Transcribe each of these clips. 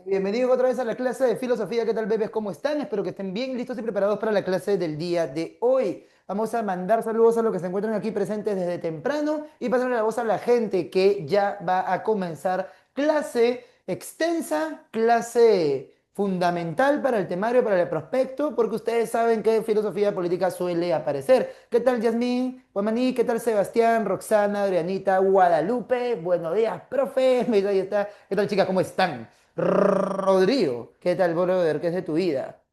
Bienvenidos otra vez a la clase de filosofía. ¿Qué tal, bebés? ¿Cómo están? Espero que estén bien listos y preparados para la clase del día de hoy. Vamos a mandar saludos a los que se encuentran aquí presentes desde temprano y pasarle la voz a la gente que ya va a comenzar clase extensa, clase fundamental para el temario, para el prospecto, porque ustedes saben que filosofía política suele aparecer. ¿Qué tal, Yasmín? Guamaní, ¿qué tal, Sebastián, Roxana, Adrianita, Guadalupe? Buenos días, profe. Mira, ahí está. ¿Qué tal, chicas? ¿Cómo están? Rodrigo, ¿qué tal, brother? ¿Qué es de tu vida?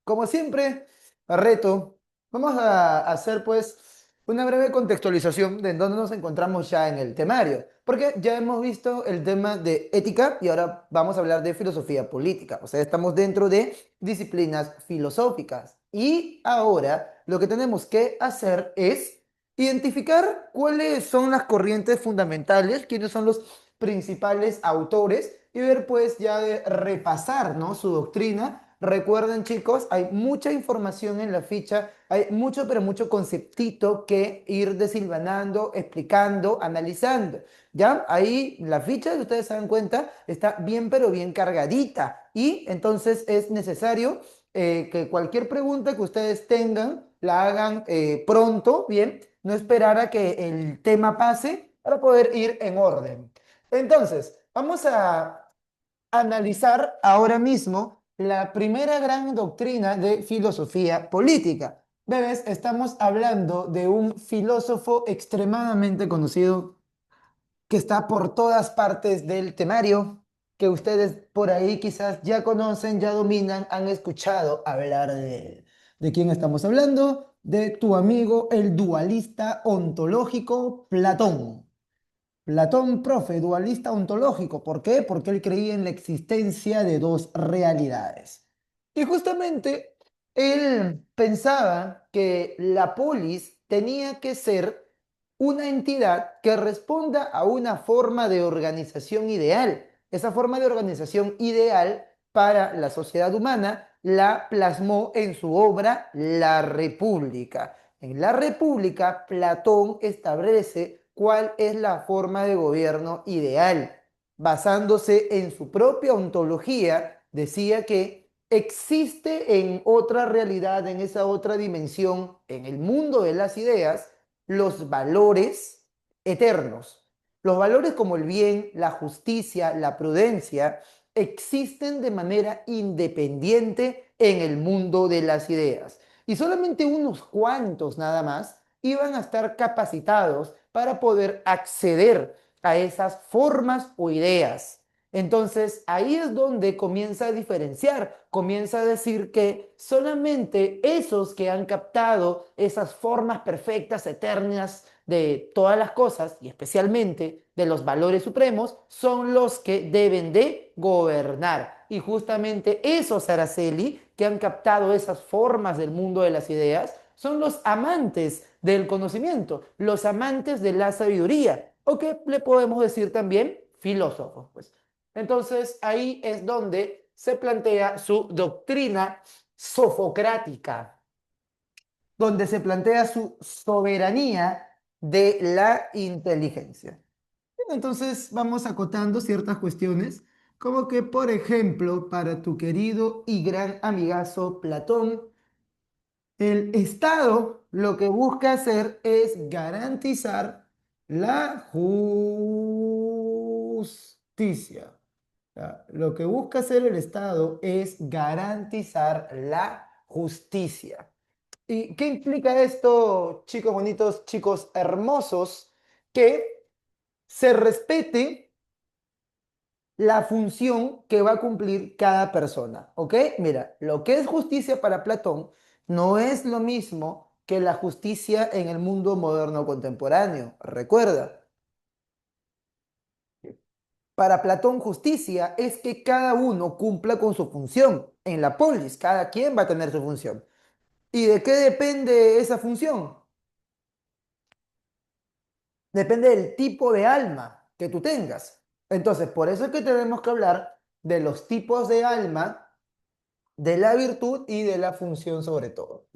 Como siempre, reto, vamos a hacer pues una breve contextualización de en dónde nos encontramos ya en el temario, porque ya hemos visto el tema de ética y ahora vamos a hablar de filosofía política, o sea, estamos dentro de disciplinas filosóficas y ahora lo que tenemos que hacer es identificar cuáles son las corrientes fundamentales, quiénes son los principales autores y ver pues ya de repasar, ¿no? Su doctrina. Recuerden, chicos, hay mucha información en la ficha, hay mucho, pero mucho conceptito que ir desilvanando, explicando, analizando. ¿Ya? Ahí la ficha, si ustedes se dan cuenta, está bien, pero bien cargadita. Y entonces es necesario que cualquier pregunta que ustedes tengan la hagan pronto, ¿bien? No esperar a que el tema pase para poder ir en orden. Entonces, vamos a analizar ahora mismo la primera gran doctrina de filosofía política. Bebés, estamos hablando de un filósofo extremadamente conocido que está por todas partes del temario, que ustedes por ahí quizás ya conocen, ya dominan, han escuchado hablar de él. ¿De quién estamos hablando? De tu amigo, el dualista ontológico Platón. Platón, profe, dualista ontológico. ¿Por qué? Porque él creía en la existencia de dos realidades. Y justamente él pensaba que la polis tenía que ser una entidad que responda a una forma de organización ideal. Esa forma de organización ideal para la sociedad humana la plasmó en su obra La República. En La República, Platón establece cuál es la forma de gobierno ideal. Basándose en su propia ontología, decía que existe en otra realidad, en esa otra dimensión, en el mundo de las ideas, los valores eternos. Los valores como el bien, la justicia, la prudencia, existen de manera independiente en el mundo de las ideas. Y solamente unos cuantos nada más iban a estar capacitados para poder acceder a esas formas o ideas. Entonces ahí es donde comienza a diferenciar, comienza a decir que solamente esos que han captado esas formas perfectas, eternas de todas las cosas y especialmente de los valores supremos son los que deben de gobernar. Y justamente esos Araceli que han captado esas formas del mundo de las ideas son los amantes del conocimiento, los amantes de la sabiduría, o que le podemos decir también filósofos, pues. Entonces ahí es donde se plantea su doctrina sofocrática, donde se plantea su soberanía de la inteligencia. Entonces vamos acotando ciertas cuestiones, como que, por ejemplo, para tu querido y gran amigazo Platón, el Estado lo que busca hacer es garantizar la justicia. Lo que busca hacer el Estado es garantizar la justicia. ¿Y qué implica esto, chicos bonitos, chicos hermosos? Que se respete la función que va a cumplir cada persona, ¿ok? Mira, lo que es justicia para Platón no es lo mismo que la justicia en el mundo moderno contemporáneo. Recuerda, para Platón justicia es que cada uno cumpla con su función. En la polis, cada quien va a tener su función. ¿Y de qué depende esa función? Depende del tipo de alma que tú tengas. Entonces, por eso es que tenemos que hablar de los tipos de alma, de la virtud y de la función sobre todo.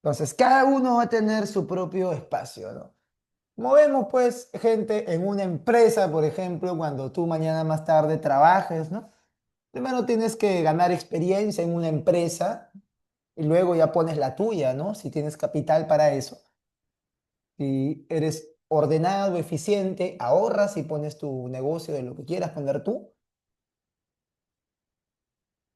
Entonces, cada uno va a tener su propio espacio, ¿no? Como vemos, pues, gente en una empresa, por ejemplo, cuando tú mañana más tarde trabajes, ¿no? Primero tienes que ganar experiencia en una empresa y luego ya pones la tuya, ¿no? Si tienes capital para eso. Si eres ordenado, eficiente, ahorras y pones tu negocio de lo que quieras poner tú,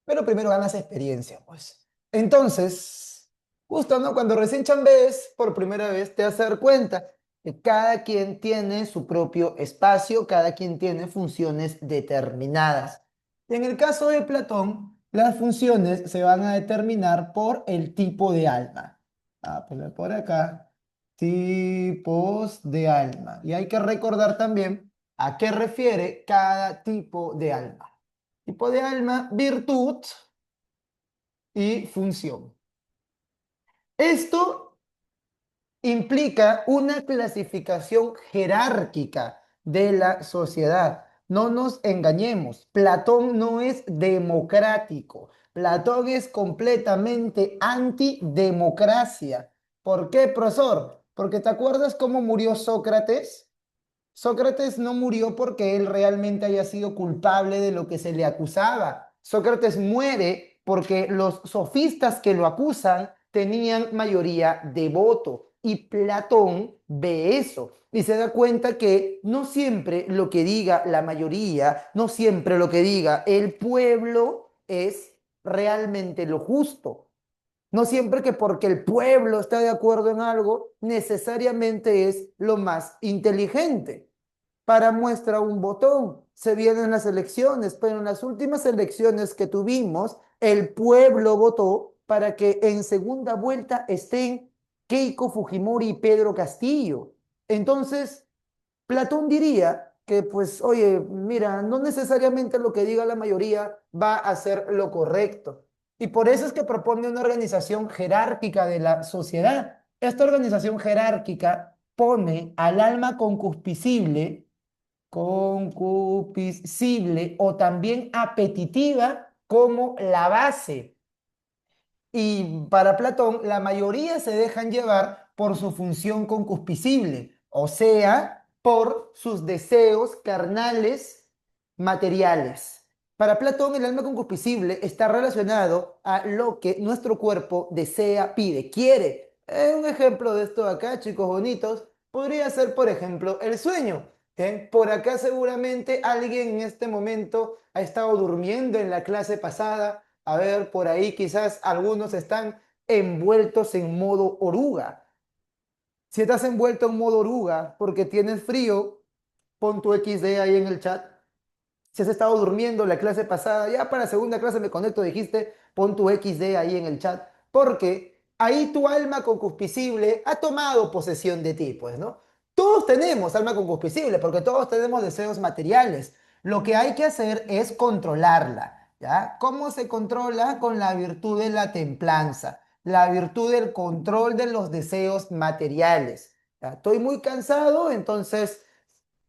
pero primero ganas experiencia, pues. Entonces, justo, ¿no? Cuando recién chambees por primera vez, te vas a dar cuenta que cada quien tiene su propio espacio, cada quien tiene funciones determinadas. Y en el caso de Platón, las funciones se van a determinar por el tipo de alma. A poner por acá, tipos de alma. Y hay que recordar también a qué refiere cada tipo de alma. Tipo de alma, virtud y función. Esto implica una clasificación jerárquica de la sociedad. No nos engañemos, Platón no es democrático. Platón es completamente antidemocracia. ¿Por qué, profesor? Porque ¿te acuerdas cómo murió Sócrates? Sócrates no murió porque él realmente haya sido culpable de lo que se le acusaba. Sócrates muere porque los sofistas que lo acusan tenían mayoría de voto. Y Platón ve eso y se da cuenta que no siempre lo que diga la mayoría, no siempre lo que diga el pueblo es realmente lo justo. No siempre que porque el pueblo está de acuerdo en algo, necesariamente es lo más inteligente. Para muestra un botón. Se vienen las elecciones, pero en las últimas elecciones que tuvimos, el pueblo votó para que en segunda vuelta estén Keiko Fujimori y Pedro Castillo. Entonces, Platón diría que, pues, oye, mira, no necesariamente lo que diga la mayoría va a ser lo correcto. Y por eso es que propone una organización jerárquica de la sociedad. Esta organización jerárquica pone al alma concupiscible o también apetitiva como la base. Y para Platón, la mayoría se dejan llevar por su función concupiscible, o sea, por sus deseos carnales materiales. Para Platón, el alma concupiscible está relacionado a lo que nuestro cuerpo desea, pide, quiere. Un ejemplo de esto acá, chicos bonitos, podría ser, por ejemplo, el sueño. Por acá seguramente alguien en este momento ha estado durmiendo en la clase pasada. A ver, por ahí quizás algunos están envueltos en modo oruga. Si estás envuelto en modo oruga porque tienes frío, pon tu XD ahí en el chat. Si has estado durmiendo la clase pasada, ya para la segunda clase me conecto, dijiste, pon tu XD ahí en el chat, porque ahí tu alma concupiscible ha tomado posesión de ti, pues, ¿no? Todos tenemos alma concupiscible, porque todos tenemos deseos materiales. Lo que hay que hacer es controlarla, ¿ya? ¿Cómo se controla? Con la virtud de la templanza, la virtud del control de los deseos materiales. ¿Ya? Estoy muy cansado, entonces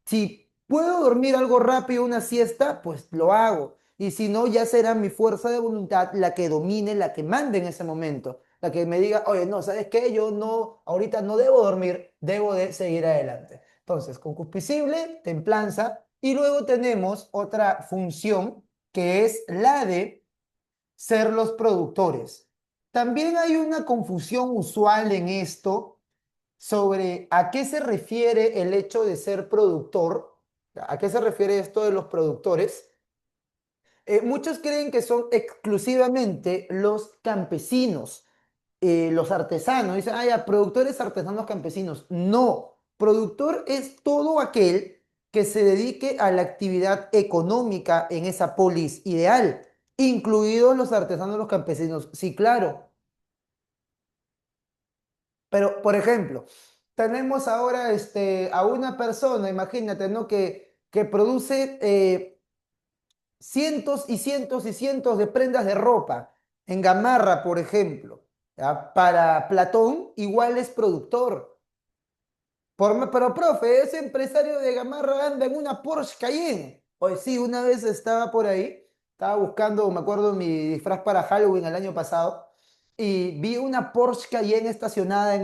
si puedo dormir algo rápido, una siesta, pues lo hago. Y si no, ya será mi fuerza de voluntad la que domine, la que mande en ese momento. La que me diga, oye, no, ¿sabes qué? Yo no, ahorita no debo dormir, debo de seguir adelante. Entonces, concupiscible, templanza. Y luego tenemos otra función que es la de ser los productores. También hay una confusión usual en esto sobre a qué se refiere el hecho de ser productor, a qué se refiere esto de los productores. Muchos creen que son exclusivamente los campesinos, los artesanos. Dicen, ah, ya, productores, artesanos, campesinos. No, productor es todo aquel que se dedique a la actividad económica en esa polis ideal, incluidos los artesanos, los campesinos. Sí, claro. Pero, por ejemplo, tenemos ahora a una persona, imagínate, ¿no? Que produce cientos y cientos y cientos de prendas de ropa. En Gamarra, por ejemplo. ¿Ya? Para Platón, igual es productor. Pero, profe, ese empresario de Gamarra anda en una Porsche Cayenne. Pues sí, una vez estaba por ahí, estaba buscando, me acuerdo, mi disfraz para Halloween el año pasado. y vi una Porsche Cayenne estacionada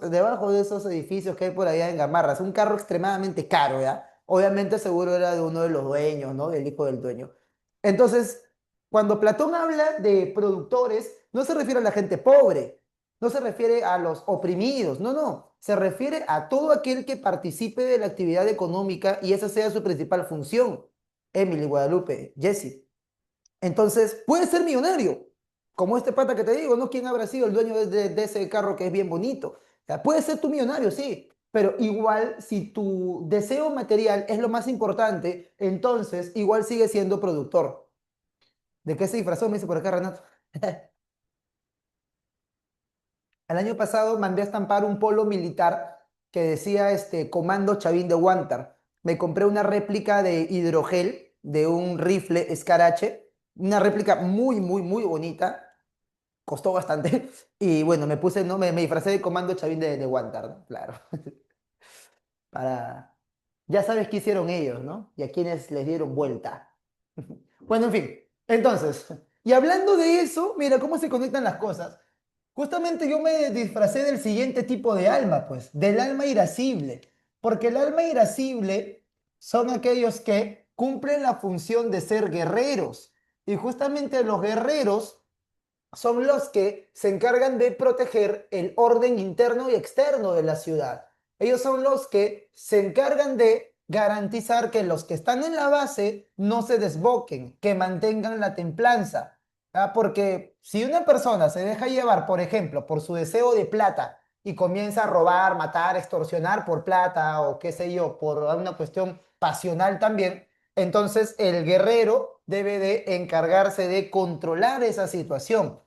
debajo de esos edificios que hay por allá en Gamarra. Es un carro extremadamente caro, ¿ya? Obviamente seguro era de uno de los dueños, ¿no? Del hijo del dueño. Entonces, cuando Platón habla de productores, no se refiere a la gente pobre, no se refiere a los oprimidos, no, no. Se refiere a todo aquel que participe de la actividad económica y esa sea su principal función. Emily, Guadalupe, Jesse. Entonces, puede ser millonario, como este pata que te digo, ¿no? ¿Quién habrá sido el dueño de ese carro que es bien bonito? O sea, puede ser tu millonario, sí, pero igual si tu deseo material es lo más importante, entonces igual sigue siendo productor. ¿De qué se disfrazó? Me dice por acá Renato. El año pasado mandé a estampar un polo militar que decía Comando Chavín de Huántar. Me compré una réplica de hidrogel de un rifle Scarache, una réplica muy, muy, muy bonita. Costó bastante. Y bueno, me puse, ¿no? Me disfracé de Comando Chavín de Guantar, ¿no? Claro. Para. Ya sabes qué hicieron ellos, ¿no? Y a quienes les dieron vuelta. Bueno, en fin. Entonces, y hablando de eso, mira cómo se conectan las cosas. Justamente yo me disfracé del siguiente tipo de alma, pues, del alma irascible. Porque el alma irascible son aquellos que cumplen la función de ser guerreros. Y justamente los guerreros son los que se encargan de proteger el orden interno y externo de la ciudad. Ellos son los que se encargan de garantizar que los que están en la base no se desboquen, que mantengan la templanza. ¿Ah? Porque si una persona se deja llevar, por ejemplo, por su deseo de plata y comienza a robar, matar, extorsionar por plata o qué sé yo, por una cuestión pasional también, entonces el guerrero debe de encargarse de controlar esa situación.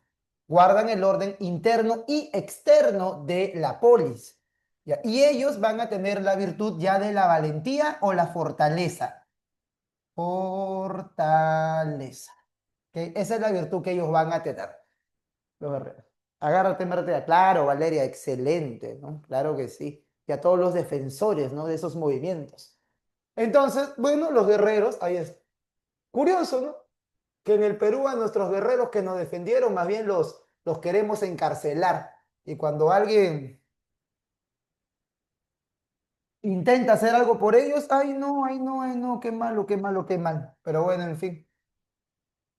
Guardan el orden interno y externo de la polis. ¿Ya? Y ellos van a tener la virtud ya de la valentía o la fortaleza. Fortaleza. ¿Ok? Esa es la virtud que ellos van a tener, los guerreros. Agárrate, Martea. Claro, Valeria, excelente, ¿no? Claro que sí. Y a todos los defensores, ¿no? De esos movimientos. Entonces, bueno, los guerreros, ahí es. Curioso, ¿no? Que en el Perú a nuestros guerreros que nos defendieron, más bien los queremos encarcelar. Y cuando alguien intenta hacer algo por ellos, ay no, ay no, ay no, qué malo, qué malo, qué mal. Pero bueno, en fin.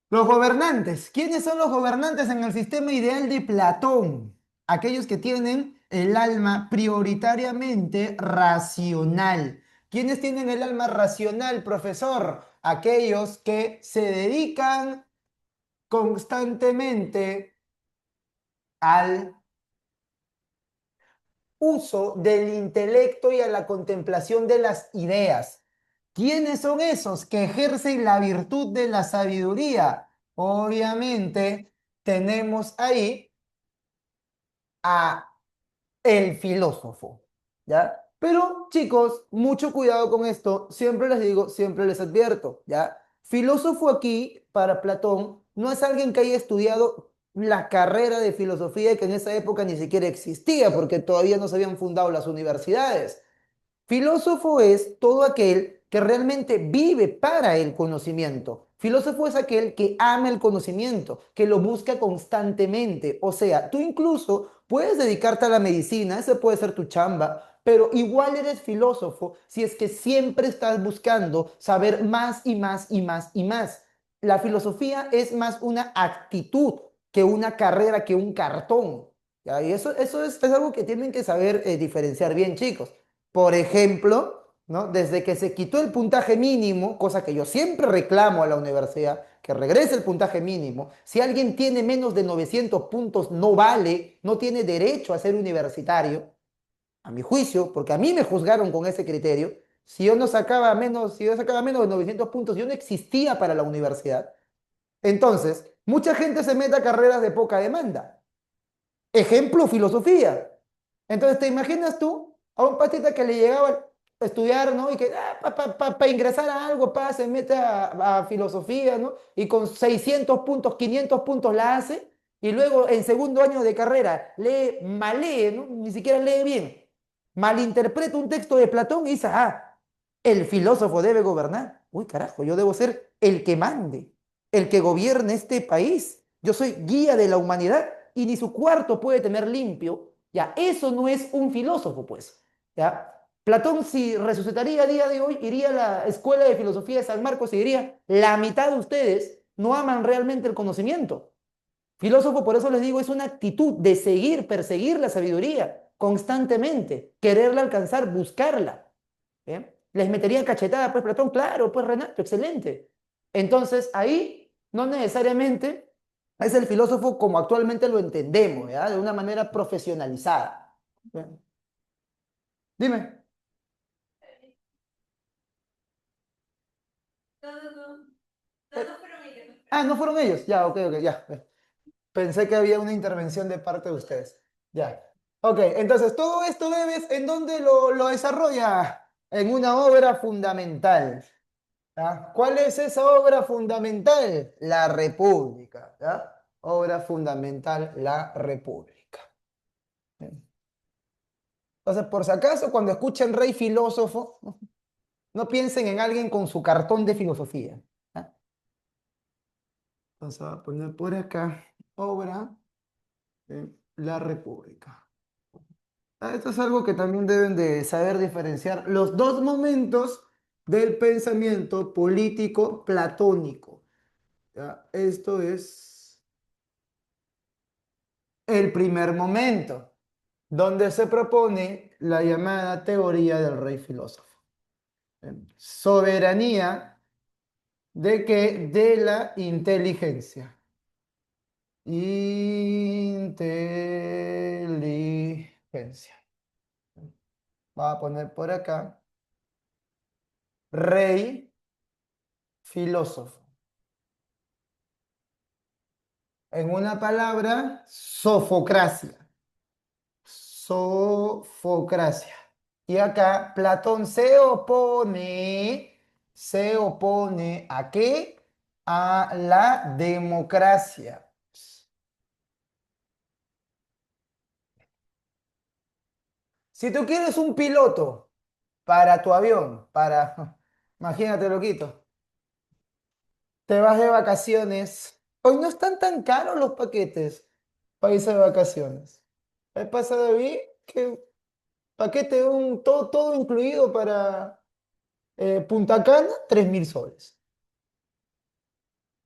Los gobernantes. ¿Quiénes son los gobernantes en el sistema ideal de Platón? Aquellos que tienen el alma prioritariamente racional. ¿Quiénes tienen el alma racional, profesor? Aquellos que se dedican constantemente al uso del intelecto y a la contemplación de las ideas. ¿Quiénes son esos que ejercen la virtud de la sabiduría? Obviamente tenemos ahí a el filósofo, ¿ya? Pero chicos, mucho cuidado con esto, siempre les digo, siempre les advierto, ¿ya? Filósofo aquí, para Platón, no es alguien que haya estudiado la carrera de filosofía y que en esa época ni siquiera existía, porque todavía no se habían fundado las universidades. Filósofo es todo aquel que realmente vive para el conocimiento. Filósofo es aquel que ama el conocimiento, que lo busca constantemente. O sea, tú incluso puedes dedicarte a la medicina, ese puede ser tu chamba, pero igual eres filósofo si es que siempre estás buscando saber más y más y más y más. La filosofía es más una actitud que una carrera, que un cartón. ¿Ya? Y eso es algo que tienen que saber diferenciar bien, chicos. Por ejemplo, ¿no? Desde que se quitó el puntaje mínimo, cosa que yo siempre reclamo a la universidad, que regrese el puntaje mínimo. Si alguien tiene menos de 900 puntos, no vale, no tiene derecho a ser universitario, a mi juicio, porque a mí me juzgaron con ese criterio. Si yo sacaba menos de 900 puntos, yo no existía para la universidad. Entonces, mucha gente se mete a carreras de poca demanda. Ejemplo, filosofía. Entonces, ¿te imaginas tú a un patita que le llegaba a estudiar, ¿no? Y que para ingresar a algo, se mete a filosofía, ¿no? Y con 600 puntos, 500 puntos la hace, y luego en segundo año de carrera lee, mal lee, ¿no? Ni siquiera lee bien. Malinterpreta un texto de Platón y dice, el filósofo debe gobernar. Uy, carajo, yo debo ser el que mande, el que gobierne este país. Yo soy guía de la humanidad. y ni su cuarto puede tener limpio, ya, eso no es un filósofo, pues, ya. Platón, si resucitaría a día de hoy, iría a la Escuela de Filosofía de San Marcos y diría, la mitad de ustedes no aman realmente el conocimiento. Filósofo, por eso les digo, es una actitud de seguir, perseguir la sabiduría constantemente, quererla alcanzar, buscarla. ¿Eh? Les metería cachetada, pues Platón, claro, pues Renato, excelente. Entonces, ahí no necesariamente es el filósofo como actualmente lo entendemos, ¿ya? De una manera profesionalizada. ¿Ya? Dime. Ah, no fueron ellos. Ya, ok, ok, ya. Pensé que había una intervención de parte de ustedes. Ya. Ok, entonces todo esto debes, ¿en dónde lo desarrolla? En una obra fundamental. ¿Ya? ¿Cuál es esa obra fundamental? La República. ¿Ya? Obra fundamental, la República. Bien. Entonces, por si acaso, cuando escuchen rey filósofo, no piensen en alguien con su cartón de filosofía. ¿Ya? Entonces, voy a poner por acá, obra de la República. Esto es algo que también deben de saber diferenciar los dos momentos del pensamiento político platónico. ¿Ya? Esto es el primer momento, donde se propone la llamada teoría del rey filósofo. Soberanía de qué? De la inteligencia. Inteligencia. Voy a poner por acá, rey filósofo. En una palabra, sofocracia. Sofocracia. Y acá Platón se opone ¿a qué? A la democracia. Si tú quieres un piloto para tu avión, imagínate, loquito, te vas de vacaciones. Hoy no están tan caros los paquetes para irse de vacaciones. El pasado vi que paquete todo incluido para Punta Cana, 3.000 soles.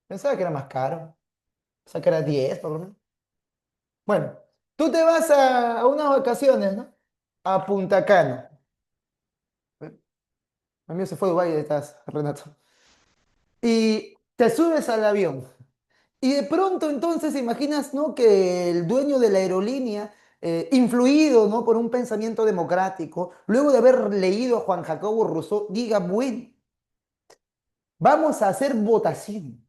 Pensaba que era más caro. Pensaba que era 10 por lo menos. Bueno, tú te vas a unas vacaciones, ¿no? A Punta Cana. A mí se fue a Dubái estás, Renato. Y te subes al avión. Y de pronto entonces imaginas, ¿no? Que el dueño de la aerolínea, influido, ¿no? Por un pensamiento democrático, luego de haber leído a Juan Jacobo Rousseau, diga, bueno, vamos a hacer votación.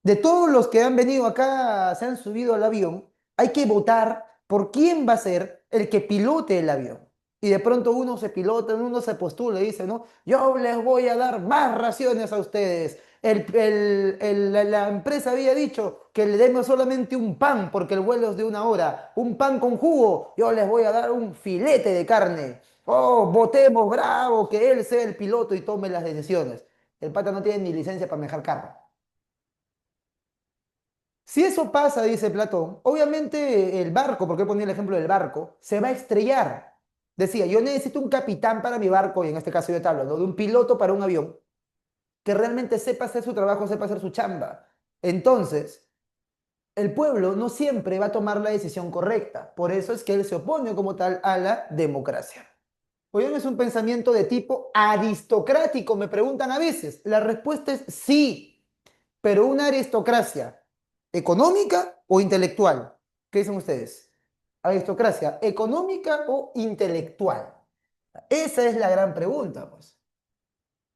De todos los que han venido acá, se han subido al avión, hay que votar por quién va a ser el que pilote el avión. Y de pronto uno se pilota, uno se postula y dice, no, yo les voy a dar más raciones a ustedes. La empresa había dicho que le demos solamente un pan porque el vuelo es de 1 hora. Un pan con jugo, yo les voy a dar un filete de carne. Oh, votemos, bravo, que él sea el piloto y tome las decisiones. El pata no tiene ni licencia para manejar carro. Si eso pasa, dice Platón, obviamente el barco, porque ponía el ejemplo del barco, se va a estrellar. Decía, yo necesito un capitán para mi barco, y en este caso yo te hablo, ¿no? De un piloto para un avión, que realmente sepa hacer su trabajo, sepa hacer su chamba. Entonces, el pueblo no siempre va a tomar la decisión correcta. Por eso es que él se opone como tal a la democracia. Oye, es un pensamiento de tipo aristocrático, me preguntan a veces. La respuesta es sí, pero una aristocracia económica o intelectual. ¿Qué dicen ustedes? Aristocracia económica o intelectual. Esa es la gran pregunta, pues.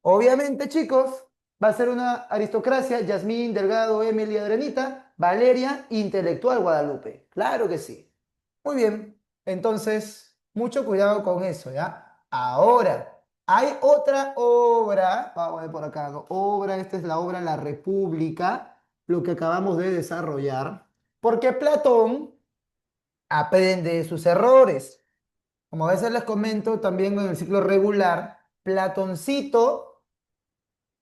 Obviamente, chicos, va a ser una aristocracia, Yasmín, Delgado, Emily, Adrenita, Valeria, intelectual Guadalupe. Claro que sí. Muy bien, entonces, mucho cuidado con eso, ¿ya? Ahora, hay otra obra, vamos a ver por acá, ¿no? Obra, esta es la obra La República, lo que acabamos de desarrollar, porque Platón aprende de sus errores. Como a veces les comento, también en el ciclo regular, Platoncito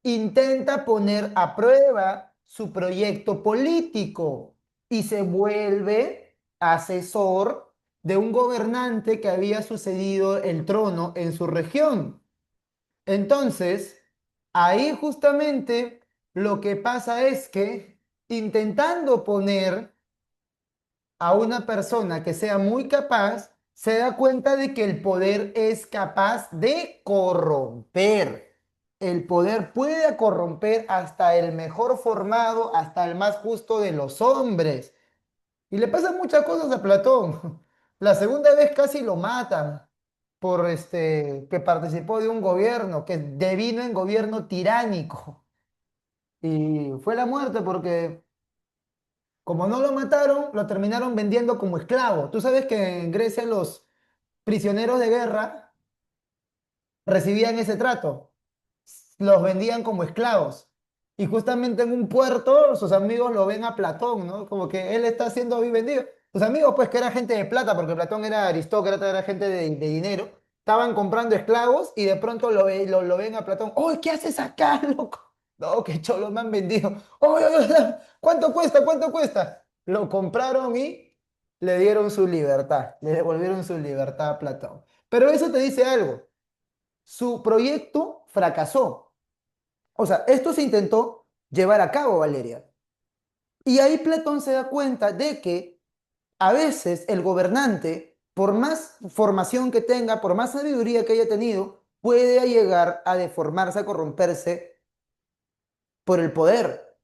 intenta poner a prueba su proyecto político y se vuelve asesor de un gobernante que había sucedido el trono en su región. Entonces, ahí justamente lo que pasa es que intentando poner a una persona que sea muy capaz, se da cuenta de que el poder es capaz de corromper. El poder puede corromper hasta el mejor formado, hasta el más justo de los hombres. Y le pasan muchas cosas a Platón. La segunda vez casi lo matan por que participó de un gobierno que devino en gobierno tiránico. Y fue la muerte porque como no lo mataron, lo terminaron vendiendo como esclavo. Tú sabes que en Grecia los prisioneros de guerra recibían ese trato, los vendían como esclavos. Y justamente en un puerto, sus amigos lo ven a Platón, ¿no? Como que él está siendo hoy vendido. Sus amigos, pues que era gente de plata, porque Platón era aristócrata, era gente de dinero, estaban comprando esclavos y de pronto lo ven a Platón. ¡Oh, qué haces acá, loco! No, que cholos me han vendido. ¡Oh, cuánto cuesta! ¿Cuánto cuesta? Lo compraron y le dieron su libertad, le devolvieron su libertad a Platón. Pero eso te dice algo. Su proyecto fracasó. O sea, esto se intentó llevar a cabo, Valeria. Y ahí Platón se da cuenta de que a veces el gobernante, por más formación que tenga, por más sabiduría que haya tenido, puede llegar a deformarse, a corromperse por el poder.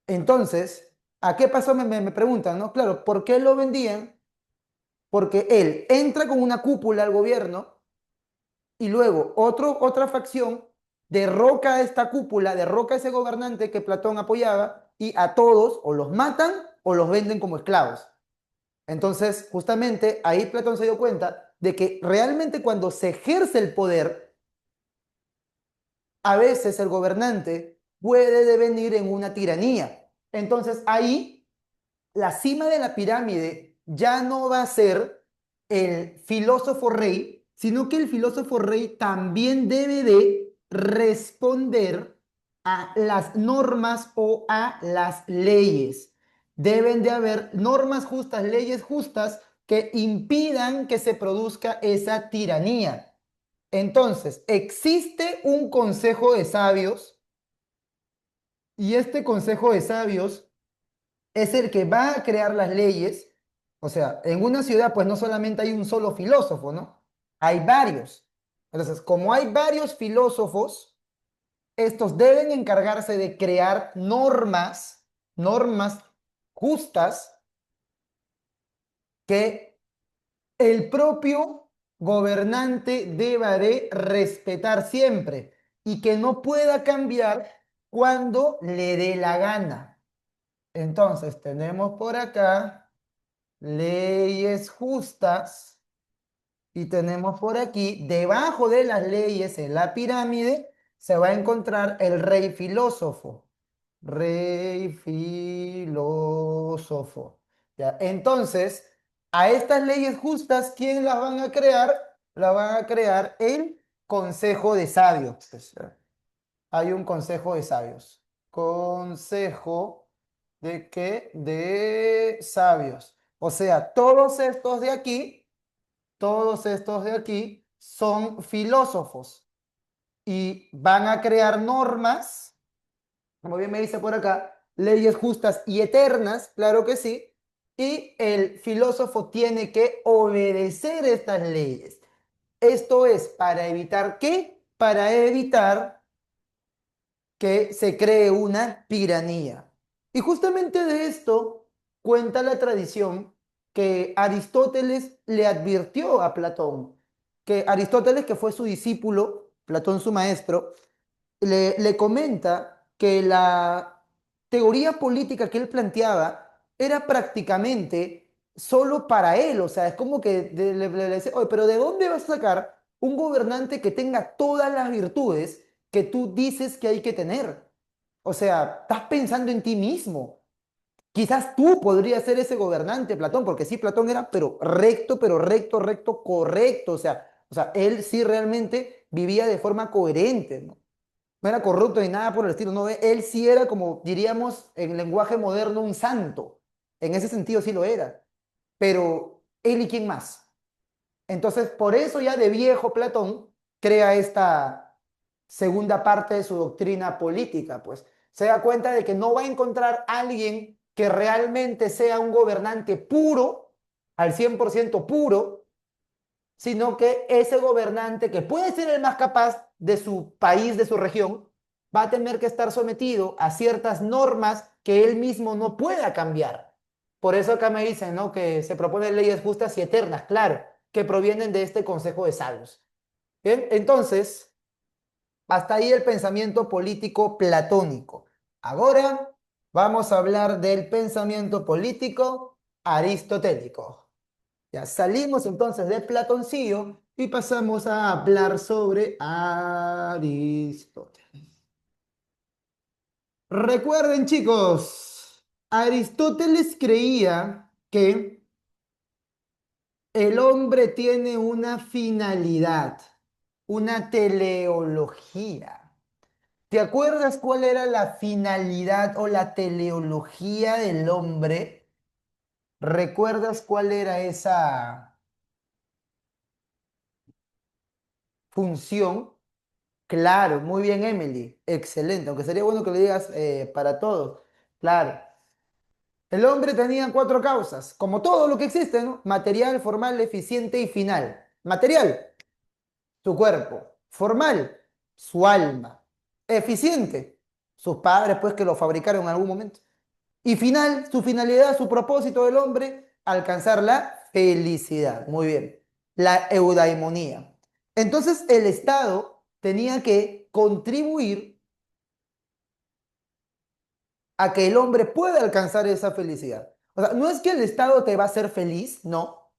Entonces, ¿a qué pasó? Me preguntan, ¿no? Claro, ¿por qué lo vendían? Porque él entra con una cúpula al gobierno y luego otra facción derroca a esta cúpula, derroca a ese gobernante que Platón apoyaba y a todos o los matan o los venden como esclavos. Entonces, justamente ahí Platón se dio cuenta de que realmente cuando se ejerce el poder, a veces el gobernante puede devenir en una tiranía. Entonces ahí la cima de la pirámide ya no va a ser el filósofo rey, sino que el filósofo rey también debe de responder a las normas o a las leyes. Deben de haber normas justas, leyes justas que impidan que se produzca esa tiranía. Entonces, existe un consejo de sabios y este consejo de sabios es el que va a crear las leyes. O sea, en una ciudad pues no solamente hay un solo filósofo, ¿no? Hay varios. Entonces, como hay varios filósofos, estos deben encargarse de crear normas justas que el propio gobernante deba de respetar siempre y que no pueda cambiar cuando le dé la gana. Entonces, tenemos por acá leyes justas y tenemos por aquí, debajo de las leyes en la pirámide, se va a encontrar el rey filósofo. Rey filósofo. ¿Ya? Entonces, a estas leyes justas, ¿quién las van a crear? Las van a crear el Consejo de Sabios. Pues, hay un Consejo de Sabios. Consejo de qué? De sabios. O sea, todos estos de aquí son filósofos y van a crear normas, como bien me dice por acá, leyes justas y eternas, claro que sí, y el filósofo tiene que obedecer estas leyes. Esto es para evitar ¿qué? Para evitar que se cree una tiranía. Y justamente de esto cuenta la tradición que Aristóteles le advirtió a Platón, que Aristóteles, que fue su discípulo, Platón su maestro, le comenta que la teoría política que él planteaba era prácticamente solo para él, o sea, es como que le dice, oye, pero ¿de dónde vas a sacar un gobernante que tenga todas las virtudes que tú dices que hay que tener? O sea, estás pensando en ti mismo. Quizás tú podrías ser ese gobernante, Platón, porque sí, Platón era, pero recto, recto, correcto. O sea, él sí realmente vivía de forma coherente, ¿no? No era corrupto ni nada por el estilo, no, él sí era como diríamos en lenguaje moderno un santo. En ese sentido sí lo era. Pero él y quién más. Entonces, por eso ya de viejo Platón crea esta segunda parte de su doctrina política, pues se da cuenta de que no va a encontrar a alguien que realmente sea un gobernante puro, al 100% puro, sino que ese gobernante que puede ser el más capaz de su país, de su región, va a tener que estar sometido a ciertas normas que él mismo no pueda cambiar. Por eso acá me dicen, ¿no? Que se proponen leyes justas y eternas, claro, que provienen de este Consejo de Sabios. Bien, entonces, hasta ahí el pensamiento político platónico. Ahora vamos a hablar del pensamiento político aristotélico. Ya salimos entonces de Platoncillo y pasamos a hablar sobre Aristóteles. Recuerden, chicos, Aristóteles creía que el hombre tiene una finalidad, una teleología. ¿Te acuerdas cuál era la finalidad o la teleología del hombre? ¿Recuerdas cuál era esa función? Claro, muy bien, Emily. Excelente, aunque sería bueno que lo digas para todos. Claro. El hombre tenía cuatro causas, como todo lo que existe, ¿no? Material, formal, eficiente y final. Material, su cuerpo. Formal, su alma. Eficiente, sus padres, pues, que lo fabricaron en algún momento. Y final, su finalidad, su propósito del hombre, alcanzar la felicidad. Muy bien. La eudaimonía. Entonces, el Estado tenía que contribuir a que el hombre pueda alcanzar esa felicidad. O sea, no es que el Estado te va a hacer feliz, no,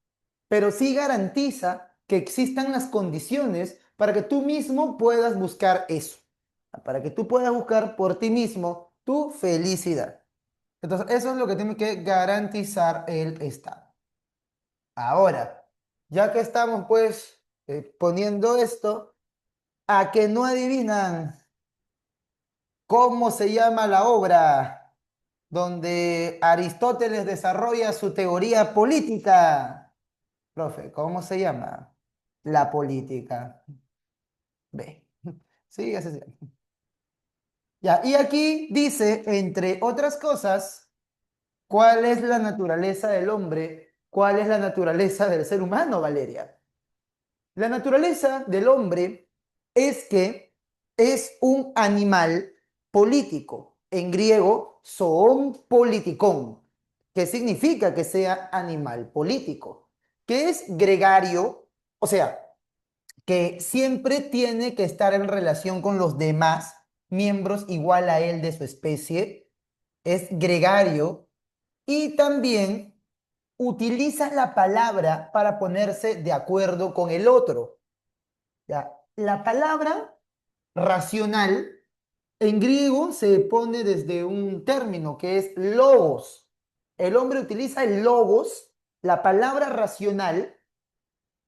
pero sí garantiza que existan las condiciones para que tú mismo puedas buscar eso, para que tú puedas buscar por ti mismo tu felicidad. Entonces, eso es lo que tiene que garantizar el Estado. Ahora, ya que estamos pues poniendo esto, a que no adivinan cómo se llama la obra donde Aristóteles desarrolla su teoría política. Profe, ¿cómo se llama? La política. Ve. Sí, así se llama. Ya, y aquí dice, entre otras cosas, cuál es la naturaleza del hombre, cuál es la naturaleza del ser humano, Valeria. La naturaleza del hombre es que es un animal político. En griego, zoon politikon, que significa que sea animal político, que es gregario, o sea, que siempre tiene que estar en relación con los demás miembros igual a él de su especie, es gregario y también utiliza la palabra para ponerse de acuerdo con el otro. ¿Ya? La palabra racional en griego se pone desde un término que es logos. El hombre utiliza el logos, la palabra racional,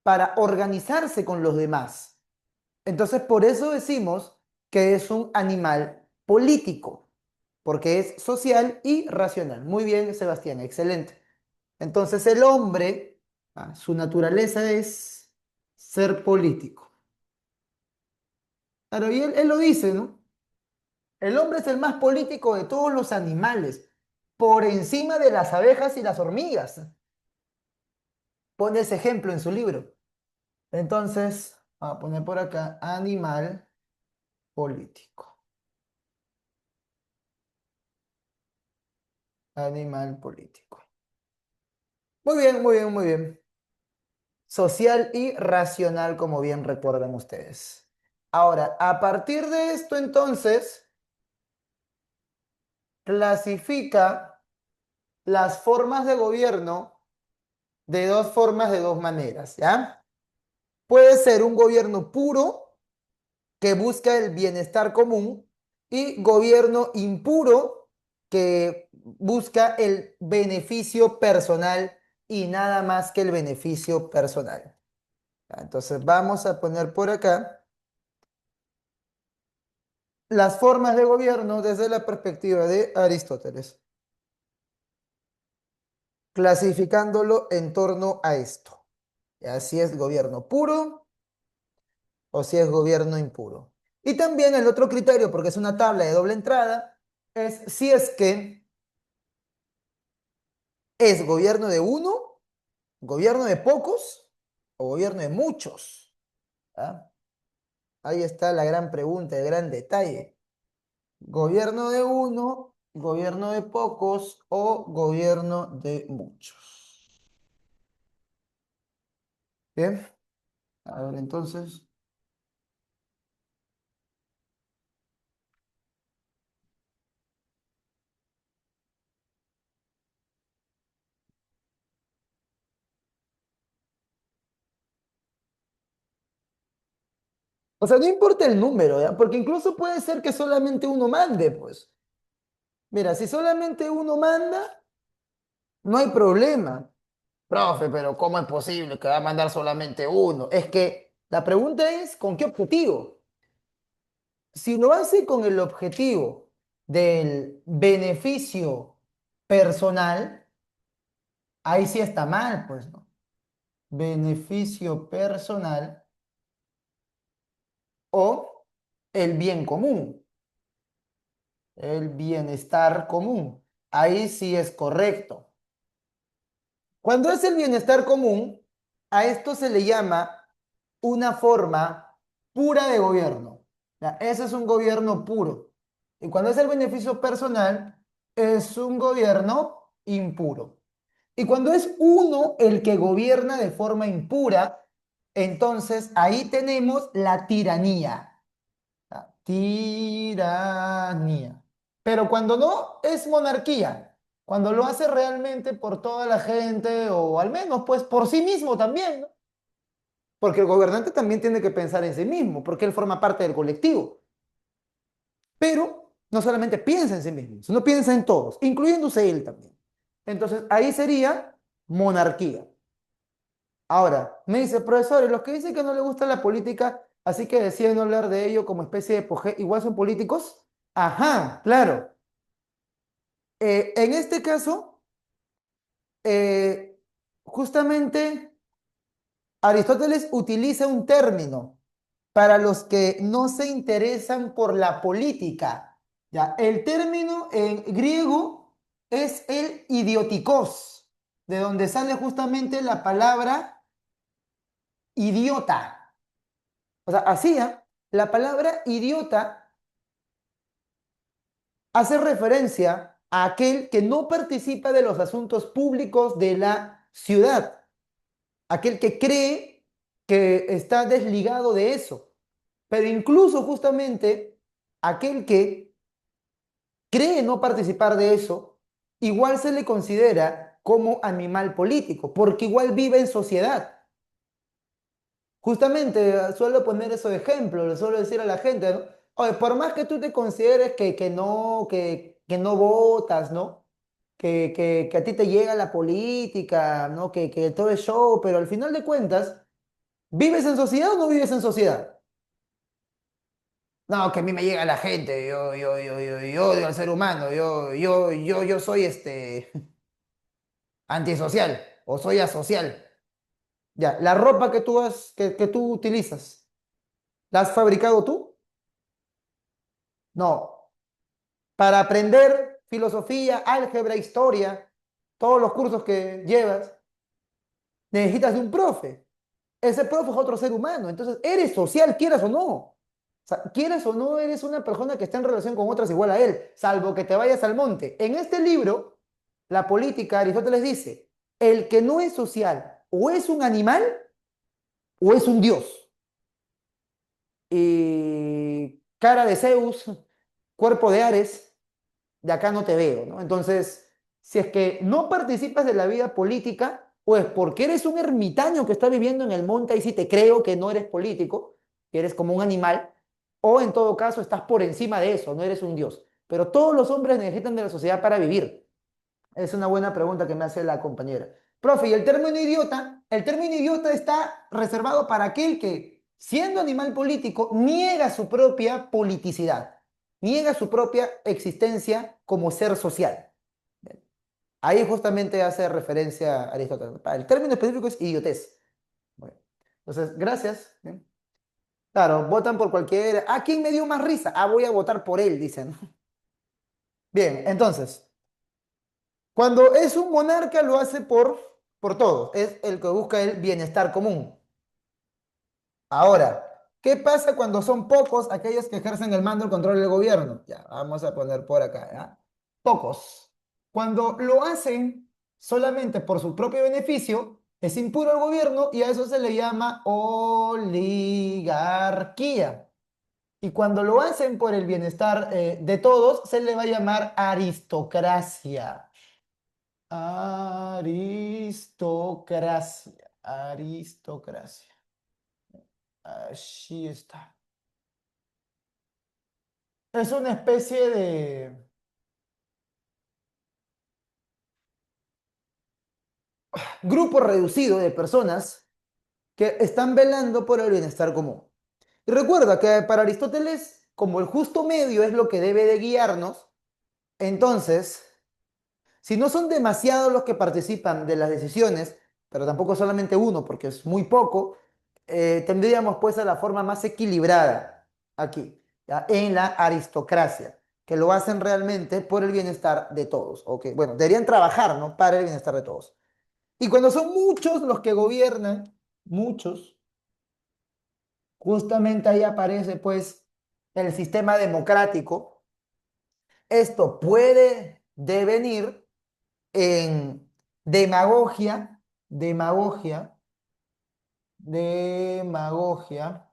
para organizarse con los demás. Entonces, por eso decimos que es un animal político, porque es social y racional. Muy bien, Sebastián, excelente. Entonces, el hombre, su naturaleza es ser político. Claro, y él lo dice, ¿no? El hombre es el más político de todos los animales, por encima de las abejas y las hormigas. Pone ese ejemplo en su libro. Entonces, vamos a poner por acá, animal político. Animal político. Muy bien, muy bien, muy bien. Social y racional, como bien recuerdan ustedes. Ahora, a partir de esto, entonces, clasifica las formas de gobierno de dos formas, de dos maneras, ¿ya? Puede ser un gobierno puro que busca el bienestar común y gobierno impuro que busca el beneficio personal y nada más que el beneficio personal. Entonces vamos a poner por acá las formas de gobierno desde la perspectiva de Aristóteles. clasificándolo en torno a esto. Ya, si es gobierno puro o si es gobierno impuro. Y también el otro criterio, porque es una tabla de doble entrada, es si es que es gobierno de uno, gobierno de pocos o gobierno de muchos. ¿Ah? Ahí está la gran pregunta, el gran detalle. ¿Gobierno de uno, gobierno de pocos o gobierno de muchos? Bien, a ver entonces. O sea, no importa el número, ¿ya? Porque incluso puede ser que solamente uno mande, pues. Mira, si solamente uno manda, no hay problema. Profe, pero ¿cómo es posible que va a mandar solamente uno? Es que la pregunta es, ¿con qué objetivo? Si lo hace con el objetivo del beneficio personal, ahí sí está mal, pues, ¿no? Beneficio personal o el bien común, el bienestar común. Ahí sí es correcto. Cuando es el bienestar común, a esto se le llama una forma pura de gobierno. Ya, ese es un gobierno puro. Y cuando es el beneficio personal, es un gobierno impuro. Y cuando es uno el que gobierna de forma impura, entonces ahí tenemos la tiranía. La tiranía. Pero cuando no, es monarquía. Cuando lo hace realmente por toda la gente, o al menos pues por sí mismo también, ¿no? Porque el gobernante también tiene que pensar en sí mismo, porque él forma parte del colectivo. Pero no solamente piensa en sí mismo, sino piensa en todos, incluyéndose él también. Entonces ahí sería monarquía. Ahora, me dice, profesor, ¿y los que dicen que no le gusta la política, así que deciden no hablar de ello como especie de igual son políticos? Ajá, claro. En este caso, eh, justamente Aristóteles utiliza un término para los que no se interesan por la política. ¿Ya? El término en griego es el idiotikos, de donde sale justamente la palabra idiota. O sea, así, ¿ah? La palabra idiota hace referencia a aquel que no participa de los asuntos públicos de la ciudad, aquel que cree que está desligado de eso. Pero incluso justamente aquel que cree no participar de eso, igual se le considera como animal político, porque igual vive en sociedad. Justamente suelo poner eso de ejemplo, le suelo decir a la gente, ¿no? Oye, por más que tú te consideres que no votas, ¿no? Que a ti te llega la política, ¿no? Que todo es show, pero al final de cuentas, ¿vives en sociedad o no vives en sociedad? No, que a mí me llega la gente, yo odio al ser humano, yo soy antisocial o soy asocial. Ya, la ropa que tú utilizas, ¿la has fabricado tú? No. Para aprender filosofía, álgebra, historia, todos los cursos que llevas, necesitas de un profe. Ese profe es otro ser humano, entonces eres social, quieras o no. O sea, quieras o no, eres una persona que está en relación con otras igual a él, salvo que te vayas al monte. En este libro, La política, Aristóteles dice, el que no es social o es un animal o es un dios. Y cara de Zeus, cuerpo de Ares, de acá no te veo, ¿no? Entonces, si es que no participas de la vida política, pues porque eres un ermitaño que está viviendo en el monte, y sí te creo que no eres político, que eres como un animal, o en todo caso estás por encima de eso, no eres un dios. Pero todos los hombres necesitan de la sociedad para vivir. Es una buena pregunta que me hace la compañera. Profe, ¿y el término idiota? El término idiota está reservado para aquel que, siendo animal político, niega su propia politicidad, niega su propia existencia como ser social. Ahí justamente hace referencia a Aristóteles. El término específico es idiotez. Bueno, entonces, gracias. Bien. Claro, votan por cualquiera. ¿A quién me dio más risa? Ah, voy a votar por él, dicen. Bien, entonces, cuando es un monarca lo hace por todo. Es el que busca el bienestar común. Ahora, ¿qué pasa cuando son pocos aquellos que ejercen el mando, el control del gobierno? Ya, vamos a poner por acá, ¿ya? Pocos. Cuando lo hacen solamente por su propio beneficio, es impuro el gobierno y a eso se le llama oligarquía. Y cuando lo hacen por el bienestar de todos, se le va a llamar aristocracia. Aristocracia. Aristocracia. Así está. Es una especie de grupo reducido de personas que están velando por el bienestar común. Y recuerda que para Aristóteles, como el justo medio es lo que debe de guiarnos, entonces, si no son demasiados los que participan de las decisiones, pero tampoco solamente uno, porque es muy poco, tendríamos pues a la forma más equilibrada aquí, ¿ya? En la aristocracia, que lo hacen realmente por el bienestar de todos. ¿Ok? Bueno, deberían trabajar, ¿no? Para el bienestar de todos. Y cuando son muchos los que gobiernan, muchos, justamente ahí aparece pues el sistema democrático. Esto puede devenir en demagogia, demagogia, demagogia,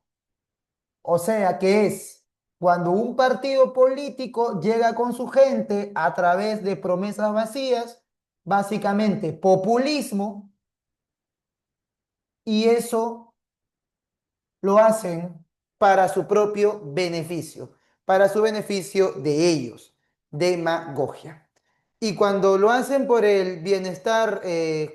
o sea que es cuando un partido político llega con su gente a través de promesas vacías, básicamente populismo, y eso lo hacen para su propio beneficio, para su beneficio de ellos, demagogia. Y cuando lo hacen por el bienestar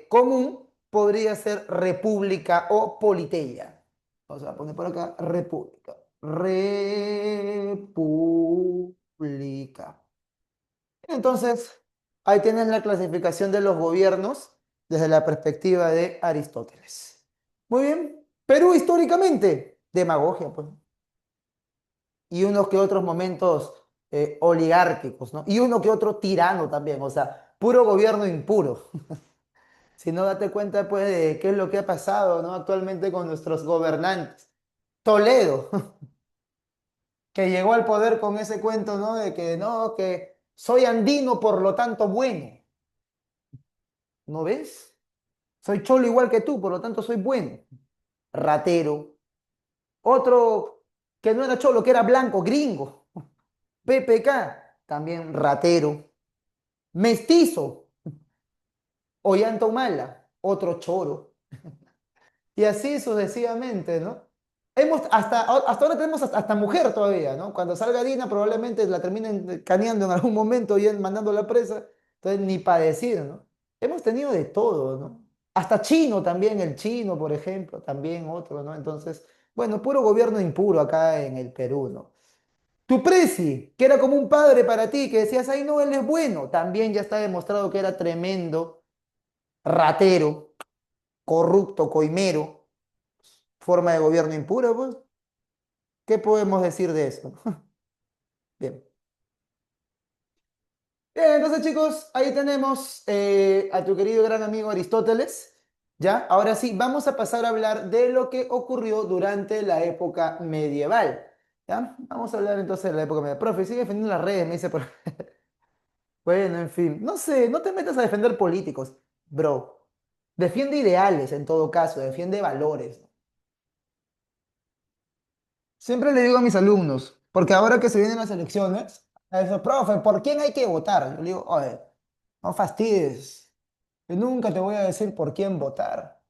común, podría ser república o politeia. Vamos a poner por acá república. República. Entonces, ahí tienen la clasificación de los gobiernos desde la perspectiva de Aristóteles. Muy bien. Perú históricamente, demagogia, pues. Y unos que otros momentos oligárquicos, ¿no? Y uno que otro tirano también, o sea, puro gobierno impuro. Si no, date cuenta, pues, de qué es lo que ha pasado, ¿no? Actualmente con nuestros gobernantes. Toledo, que llegó al poder con ese cuento, ¿no? De que no, que soy andino, por lo tanto bueno. ¿No ves? Soy cholo igual que tú, por lo tanto soy bueno. Ratero. Otro que no era cholo, que era blanco, gringo. PPK, también ratero. Mestizo, Ollanta Humala, otro choro. Y así sucesivamente, ¿no? Hasta ahora tenemos hasta mujer todavía, ¿no? Cuando salga Dina probablemente la terminen caneando en algún momento y él mandando la presa. Entonces, ni para decir, ¿no? Hemos tenido de todo, ¿no? Hasta chino también, el chino, por ejemplo, también otro, ¿no? Entonces, bueno, puro gobierno impuro acá en el Perú, ¿no? Tu presi, que era como un padre para ti, que decías, ay, no, él es bueno, también ya está demostrado que era tremendo, ratero, corrupto, coimero, forma de gobierno impuro, pues. ¿Qué podemos decir de eso? Bien. Bien, entonces chicos, ahí tenemos a tu querido gran amigo Aristóteles. ¿Ya? Ahora sí, vamos a pasar a hablar de lo que ocurrió durante la época medieval. ¿Ya? Vamos a hablar entonces de la época medieval. Profe, sigue defendiendo las redes, me dice por... Bueno, en fin, no sé, no te metas a defender políticos, bro. Defiende ideales en todo caso, defiende valores. Siempre le digo a mis alumnos, porque ahora que se vienen las elecciones, a eso, profe, ¿por quién hay que votar? Yo le digo, oye, no fastidies, yo nunca te voy a decir por quién votar.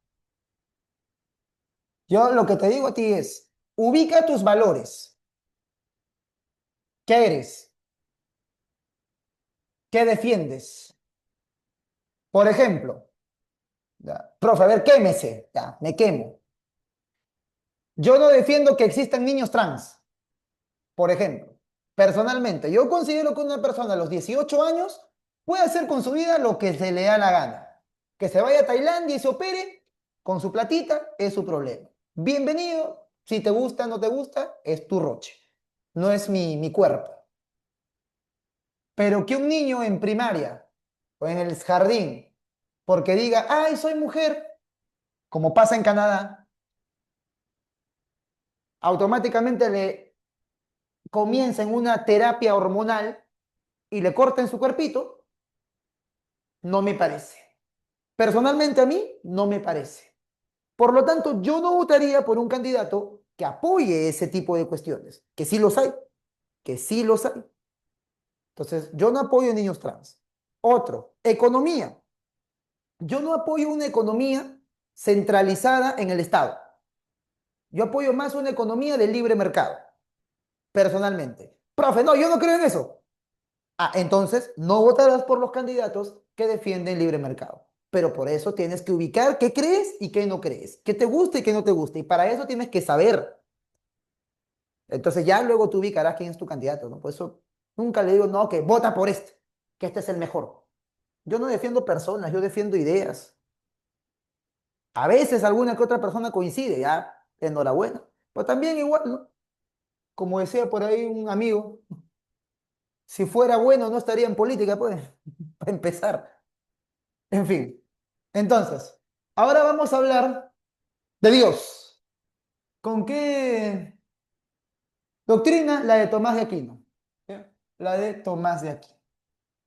Yo lo que te digo a ti es, ubica tus valores. ¿Qué eres? ¿Qué defiendes? Por ejemplo, ya, profe, a ver, quémese, ya, me quemo. Yo no defiendo que existan niños trans, por ejemplo. Personalmente, yo considero que una persona a los 18 años puede hacer con su vida lo que se le da la gana. Que se vaya a Tailandia y se opere con su platita es su problema. Bienvenido, si te gusta, no te gusta, es tu roche. No es mi cuerpo. Pero que un niño en primaria o en el jardín, porque diga, ay, soy mujer, como pasa en Canadá, automáticamente le comiencen una terapia hormonal y le corten su cuerpito, no me parece. Personalmente a mí no me parece. Por lo tanto, yo no votaría por un candidato que apoye ese tipo de cuestiones, que sí los hay, que sí los hay. Entonces, yo no apoyo niños trans. Otro, economía. Yo no apoyo una economía centralizada en el Estado. Yo apoyo más una economía del libre mercado, personalmente. Profe, no, yo no creo en eso. Ah, entonces no votarás por los candidatos que defienden libre mercado. Pero por eso tienes que ubicar qué crees y qué no crees, qué te gusta y qué no te gusta. Y para eso tienes que saber. Entonces ya luego tú ubicarás quién es tu candidato, ¿no? Por eso nunca le digo, no, que vota por este, que este es el mejor. Yo no defiendo personas, yo defiendo ideas. A veces alguna que otra persona coincide, ya, enhorabuena. Pero también igual, ¿no? Como decía por ahí un amigo, si fuera bueno no estaría en política, pues, para empezar. En fin. Entonces, ahora vamos a hablar de Dios. ¿Con qué doctrina? La de Tomás de Aquino. ¿Ya? La de Tomás de Aquino.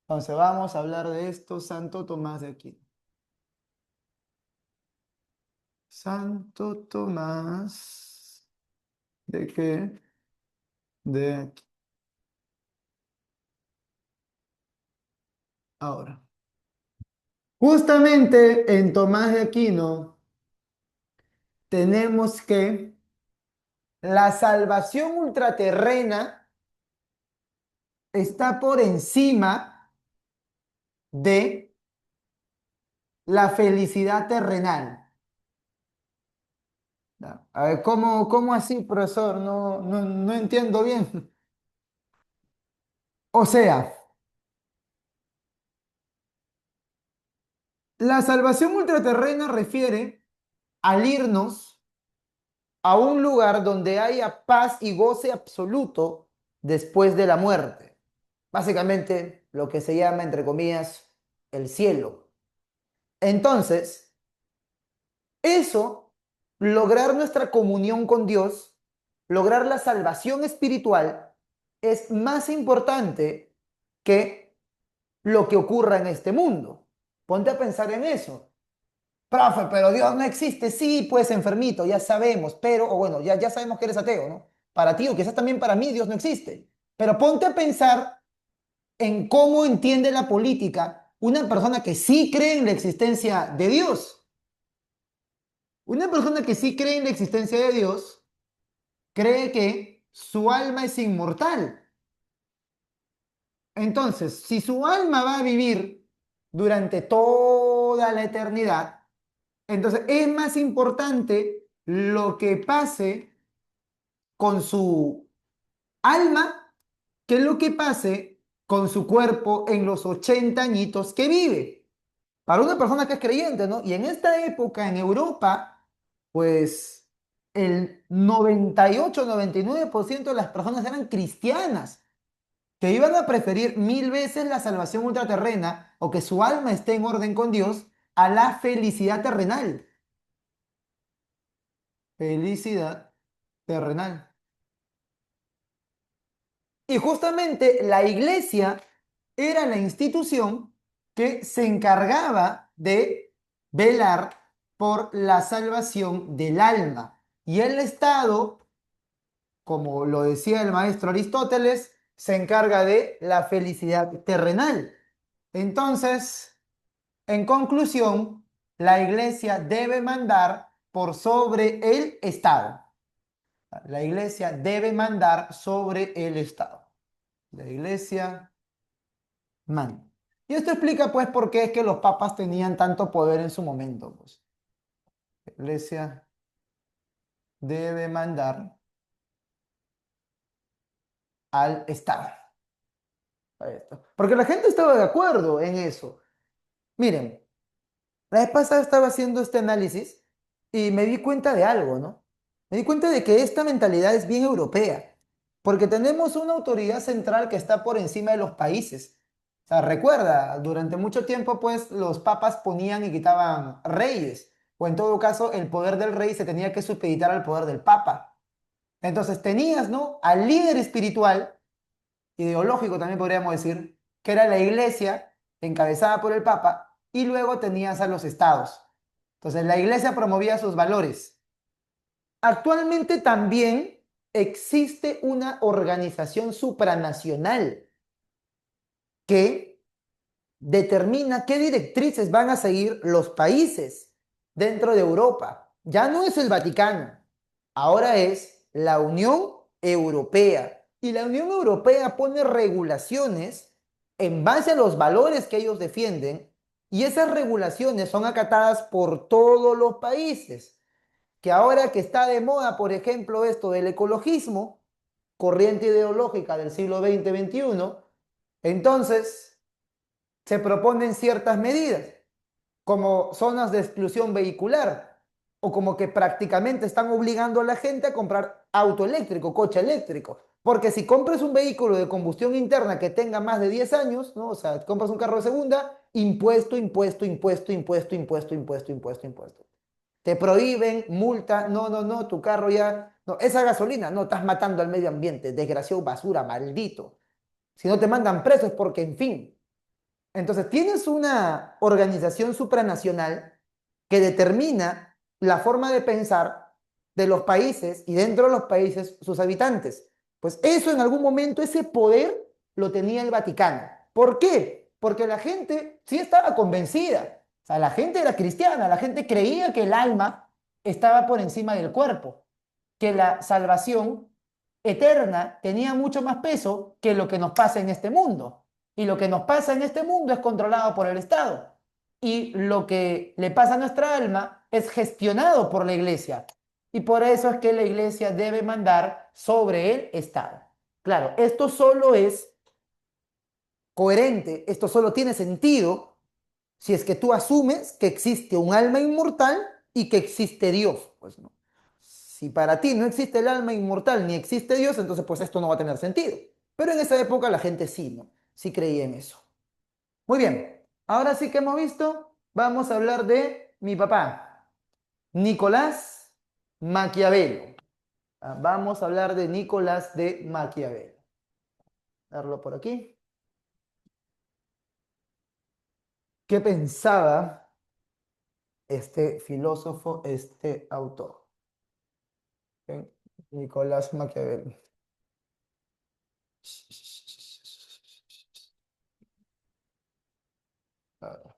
Entonces, vamos a hablar de esto, Santo Tomás de Aquino. Santo Tomás, ¿de qué? De aquí. Ahora. Justamente en Tomás de Aquino tenemos que la salvación ultraterrena está por encima de la felicidad terrenal. No. A ver, ¿cómo así, profesor? No entiendo bien. O sea, la salvación ultraterrena refiere al irnos a un lugar donde haya paz y goce absoluto después de la muerte. Básicamente, lo que se llama, entre comillas, el cielo. Entonces, eso, lograr nuestra comunión con Dios, lograr la salvación espiritual, es más importante que lo que ocurra en este mundo. Ponte a pensar en eso. Profe, pero Dios no existe. Sí, pues enfermito, ya sabemos, pero, o bueno, ya sabemos que eres ateo, ¿no? Para ti o quizás también para mí Dios no existe. Pero ponte a pensar en cómo entiende la política una persona que sí cree en la existencia de Dios. Una persona que sí cree en la existencia de Dios cree que su alma es inmortal. Entonces, si su alma va a vivir durante toda la eternidad, entonces es más importante lo que pase con su alma que lo que pase con su cuerpo en los 80 añitos que vive. Para una persona que es creyente, ¿no? Y en esta época en Europa, pues el 98-99% de las personas eran cristianas, que iban a preferir mil veces la salvación ultraterrena o que su alma esté en orden con Dios a la felicidad terrenal. Felicidad terrenal. Y justamente la iglesia era la institución que se encargaba de velar por la salvación del alma. Y el Estado, como lo decía el maestro Aristóteles, se encarga de la felicidad terrenal. Entonces, en conclusión, la iglesia debe mandar por sobre el Estado. La iglesia debe mandar sobre el Estado. La iglesia manda. Y esto explica pues por qué es que los papas tenían tanto poder en su momento. Pues. La iglesia debe mandar al Estado. a esto. Porque la gente estaba de acuerdo en eso. Miren, la vez pasada estaba haciendo este análisis y me di cuenta de algo, ¿no? Me di cuenta de que esta mentalidad es bien europea, porque tenemos una autoridad central que está por encima de los países. O sea, recuerda, durante mucho tiempo, pues, los papas ponían y quitaban reyes, o en todo caso, el poder del rey se tenía que supeditar al poder del papa. Entonces tenías, ¿no? Al líder espiritual, ideológico también podríamos decir, que era la iglesia encabezada por el papa, y luego tenías a los estados. Entonces la iglesia promovía sus valores. Actualmente también existe una organización supranacional que determina qué directrices van a seguir los países dentro de Europa. Ya no es el Vaticano, ahora es la Unión Europea. Y la Unión Europea pone regulaciones en base a los valores que ellos defienden y esas regulaciones son acatadas por todos los países. Que ahora que está de moda, por ejemplo, esto del ecologismo, corriente ideológica del siglo XX-XXI, entonces se proponen ciertas medidas, como zonas de exclusión vehicular, o como que prácticamente están obligando a la gente a comprar auto eléctrico, coche eléctrico. Porque si compras un vehículo de combustión interna que tenga más de 10 años, ¿no? O sea, compras un carro de segunda, impuesto, impuesto, impuesto, impuesto, impuesto, impuesto, impuesto, impuesto. Te prohíben, multa, no, no, no, tu carro ya, no, esa gasolina, no, estás matando al medio ambiente, desgraciado, basura, maldito. Si no te mandan preso es porque, en fin, entonces, tienes una organización supranacional que determina la forma de pensar de los países y dentro de los países sus habitantes. Pues eso en algún momento, ese poder lo tenía el Vaticano. ¿Por qué? Porque la gente sí estaba convencida. O sea, la gente era cristiana, la gente creía que el alma estaba por encima del cuerpo, que la salvación eterna tenía mucho más peso que lo que nos pasa en este mundo. Y lo que nos pasa en este mundo es controlado por el Estado. Y lo que le pasa a nuestra alma es gestionado por la iglesia. Y por eso es que la iglesia debe mandar sobre el Estado. Claro, esto solo es coherente, esto solo tiene sentido si es que tú asumes que existe un alma inmortal y que existe Dios. Pues no. Si para ti no existe el alma inmortal ni existe Dios, entonces pues esto no va a tener sentido. Pero en esa época la gente sí, ¿no? Sí creía en eso. Muy bien, ahora sí que hemos visto, vamos a hablar de mi papá, Nicolás Maquiavelo. Vamos a hablar de Nicolás de Maquiavelo. Darlo por aquí. ¿Qué pensaba este filósofo, este autor? ¿Ok? Nicolás Maquiavelo. A ver,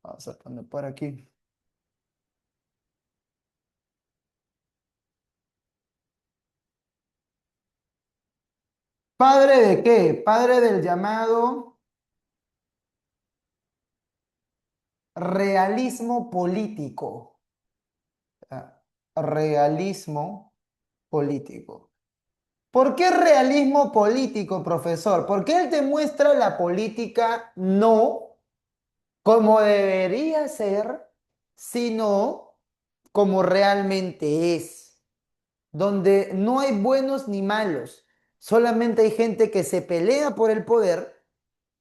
vamos a poner por aquí. ¿Padre de qué? Padre del llamado realismo político. Ah, realismo político. ¿Por qué realismo político, profesor? Porque él te muestra la política no como debería ser, sino como realmente es, donde no hay buenos ni malos, solamente hay gente que se pelea por el poder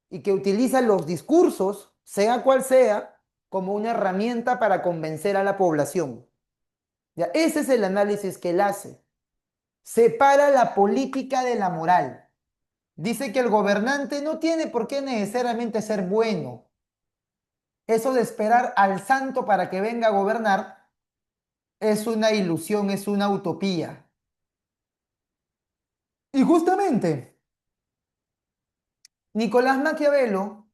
y que utiliza los discursos, sea cual sea, como una herramienta para convencer a la población. ¿Ya? Ese es el análisis que él hace. Separa la política de la moral. Dice que el gobernante no tiene por qué necesariamente ser bueno. Eso de esperar al santo para que venga a gobernar es una ilusión, es una utopía. Y justamente, Nicolás Maquiavelo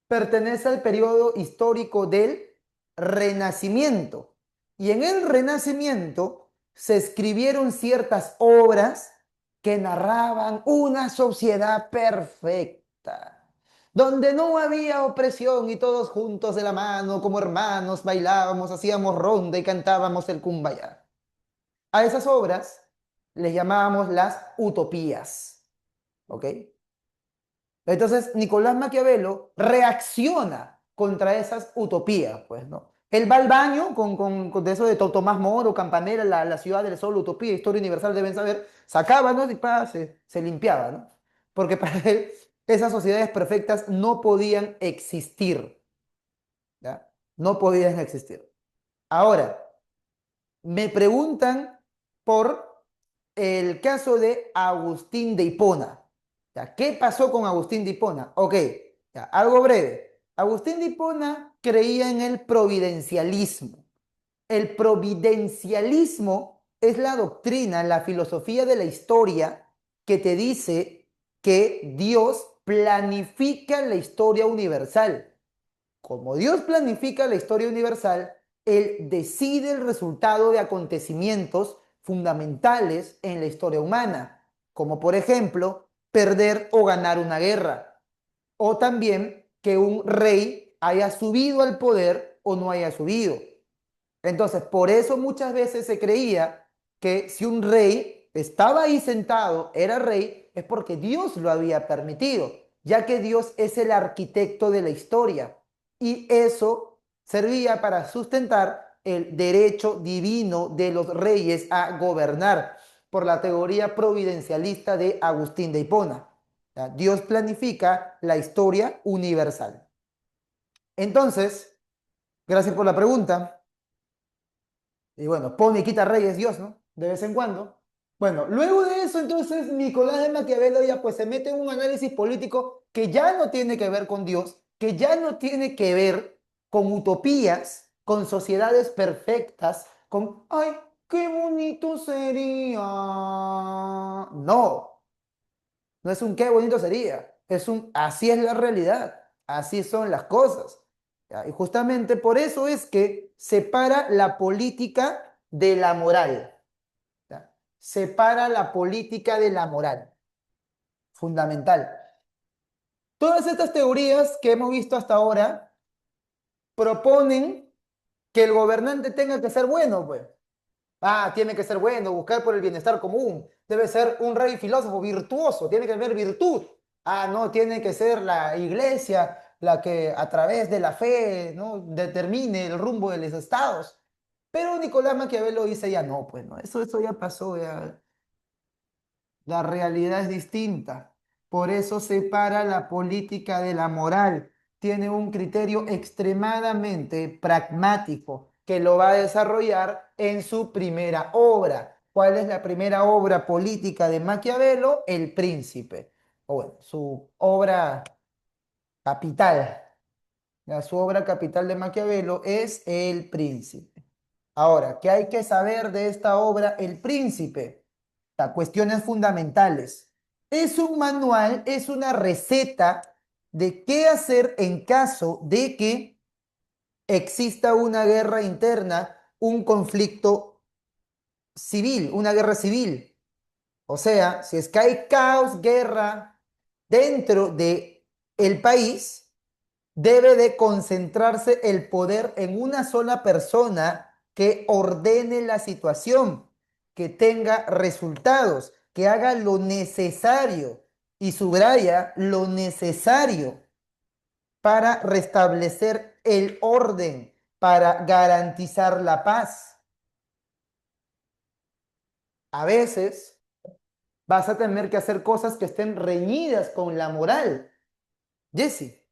pertenece al periodo histórico del Renacimiento. Y en el Renacimiento se escribieron ciertas obras que narraban una sociedad perfecta, donde no había opresión y todos juntos de la mano, como hermanos, bailábamos, hacíamos ronda y cantábamos el Kumbaya. A esas obras les llamábamos las utopías, ¿ok? Entonces, Nicolás Maquiavelo reacciona contra esas utopías, pues, ¿no? Él va al baño con de eso de Tomás Moro, Campanella, la ciudad del sol, utopía, historia universal, deben saber, sacaba, ¿no? Y se limpiaba, ¿no? Porque para él esas sociedades perfectas no podían existir, ¿ya? No podían existir. Ahora, me preguntan por el caso de Agustín de Hipona. Ya, ¿qué pasó con Agustín de Hipona? Ok, ya, algo breve. Agustín de Hipona creía en el providencialismo. El providencialismo es la doctrina, la filosofía de la historia que te dice que Dios planifica la historia universal. Como Dios planifica la historia universal, Él decide el resultado de acontecimientos fundamentales en la historia humana, como por ejemplo perder o ganar una guerra, o también que un rey haya subido al poder o no haya subido. Entonces, por eso muchas veces se creía que si un rey estaba ahí sentado, era rey, es porque Dios lo había permitido, ya que Dios es el arquitecto de la historia. Y eso servía para sustentar el derecho divino de los reyes a gobernar por la teoría providencialista de Agustín de Hipona. Dios planifica la historia universal. Entonces, gracias por la pregunta. Y bueno, pone y quita reyes Dios, ¿no? De vez en cuando. Bueno, luego de eso, entonces, Nicolás de Maquiavelo ya pues se mete en un análisis político que ya no tiene que ver con Dios, que ya no tiene que ver con utopías, con sociedades perfectas, con, ay, qué bonito sería. No, no es un qué bonito sería, es un así es la realidad, así son las cosas. ¿Ya? Y justamente por eso es que separa la política de la moral. ¿Ya? Separa la política de la moral. Fundamental. Todas estas teorías que hemos visto hasta ahora proponen que el gobernante tenga que ser bueno, pues. Ah, tiene que ser bueno, buscar por el bienestar común. Debe ser un rey filósofo virtuoso, tiene que haber virtud. Ah, no, tiene que ser la iglesia la que a través de la fe, ¿no? determine el rumbo de los estados. Pero Nicolás Maquiavelo dice ya no, pues no, eso ya pasó, ya. La realidad es distinta. Por eso separa la política de la moral. Tiene un criterio extremadamente pragmático que lo va a desarrollar en su primera obra. ¿Cuál es la primera obra política de Maquiavelo? El Príncipe. O bueno, su obra capital. Su obra capital de Maquiavelo es El Príncipe. Ahora, ¿qué hay que saber de esta obra, El Príncipe? Cuestiones fundamentales. Es un manual, es una receta de qué hacer en caso de que exista una guerra interna, un conflicto civil, una guerra civil. O sea, si es que hay caos, guerra dentro de el país, debe de concentrarse el poder en una sola persona que ordene la situación, que tenga resultados, que haga lo necesario y subraya lo necesario para restablecer el orden, para garantizar la paz. A veces vas a tener que hacer cosas que estén reñidas con la moral. Jesse.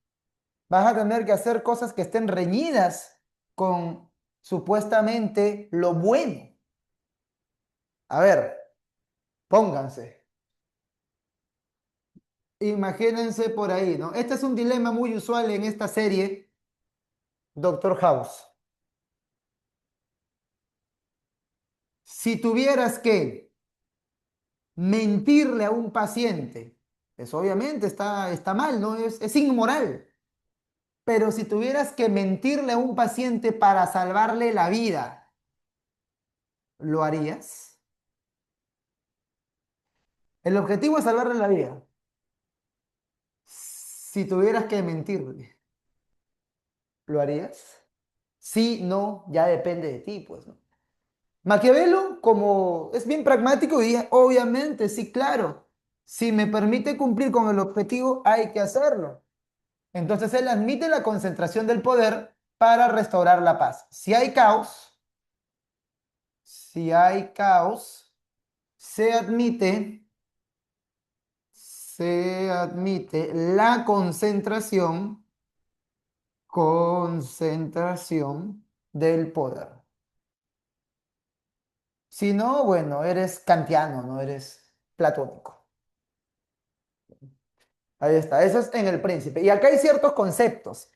Vas a tener que hacer cosas que estén reñidas con supuestamente lo bueno. A ver, pónganse. Imagínense por ahí, ¿no? Este es un dilema muy usual en esta serie, Doctor House. Si tuvieras que mentirle a un paciente, eso obviamente está mal, ¿no? Es inmoral. Pero si tuvieras que mentirle a un paciente para salvarle la vida, ¿lo harías? El objetivo es salvarle la vida. Si tuvieras que mentirle, ¿lo harías? Sí, no, ya depende de ti, pues, ¿no? Maquiavelo, como es bien pragmático, diría, obviamente, sí, claro. Si me permite cumplir con el objetivo, hay que hacerlo. Entonces él admite la concentración del poder para restaurar la paz. Si hay caos, se admite la concentración del poder. Si no, bueno, eres kantiano, no eres platónico. Ahí está, eso es en el príncipe. Y acá hay ciertos conceptos.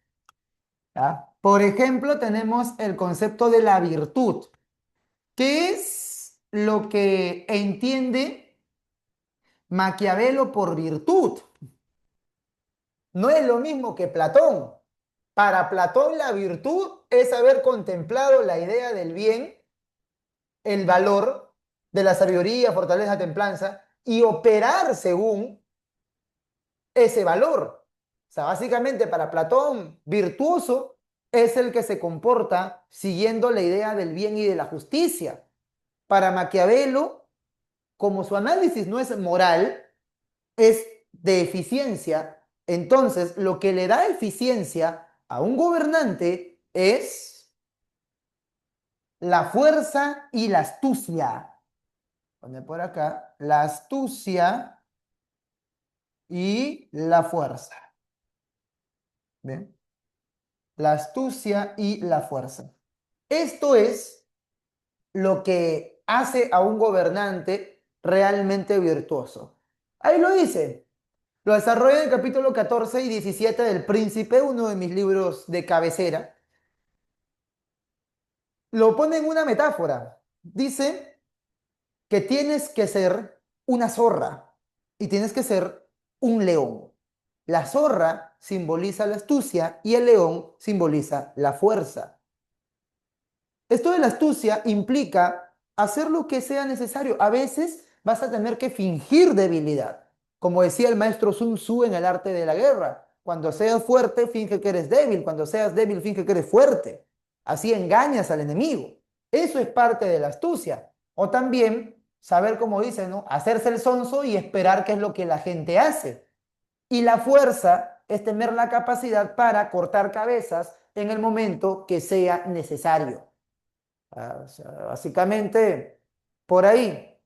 ¿Ya? Por ejemplo, tenemos el concepto de la virtud, que es lo que entiende Maquiavelo por virtud. No es lo mismo que Platón. Para Platón la virtud es haber contemplado la idea del bien, el valor de la sabiduría, fortaleza, templanza y operar según ese valor. O sea, básicamente para Platón, virtuoso es el que se comporta siguiendo la idea del bien y de la justicia. Para Maquiavelo, como su análisis no es moral, es de eficiencia, entonces lo que le da eficiencia a un gobernante es la fuerza y la astucia. Pone por acá, la astucia y la fuerza. ¿Bien? La astucia y la fuerza. Esto es lo que hace a un gobernante realmente virtuoso. Ahí lo dice. Lo desarrolla en el capítulo 14 y 17 del Príncipe, uno de mis libros de cabecera. Lo pone en una metáfora. Dice que tienes que ser una zorra y tienes que ser un león. La zorra simboliza la astucia y el león simboliza la fuerza. Esto de la astucia implica hacer lo que sea necesario. A veces vas a tener que fingir debilidad. Como decía el maestro Sun Tzu en el arte de la guerra. Cuando seas fuerte, finge que eres débil. Cuando seas débil, finge que eres fuerte. Así engañas al enemigo. Eso es parte de la astucia. O también saber, como dice, ¿no? Hacerse el sonso y esperar qué es lo que la gente hace. Y la fuerza es tener la capacidad para cortar cabezas en el momento que sea necesario. O sea, básicamente, por ahí,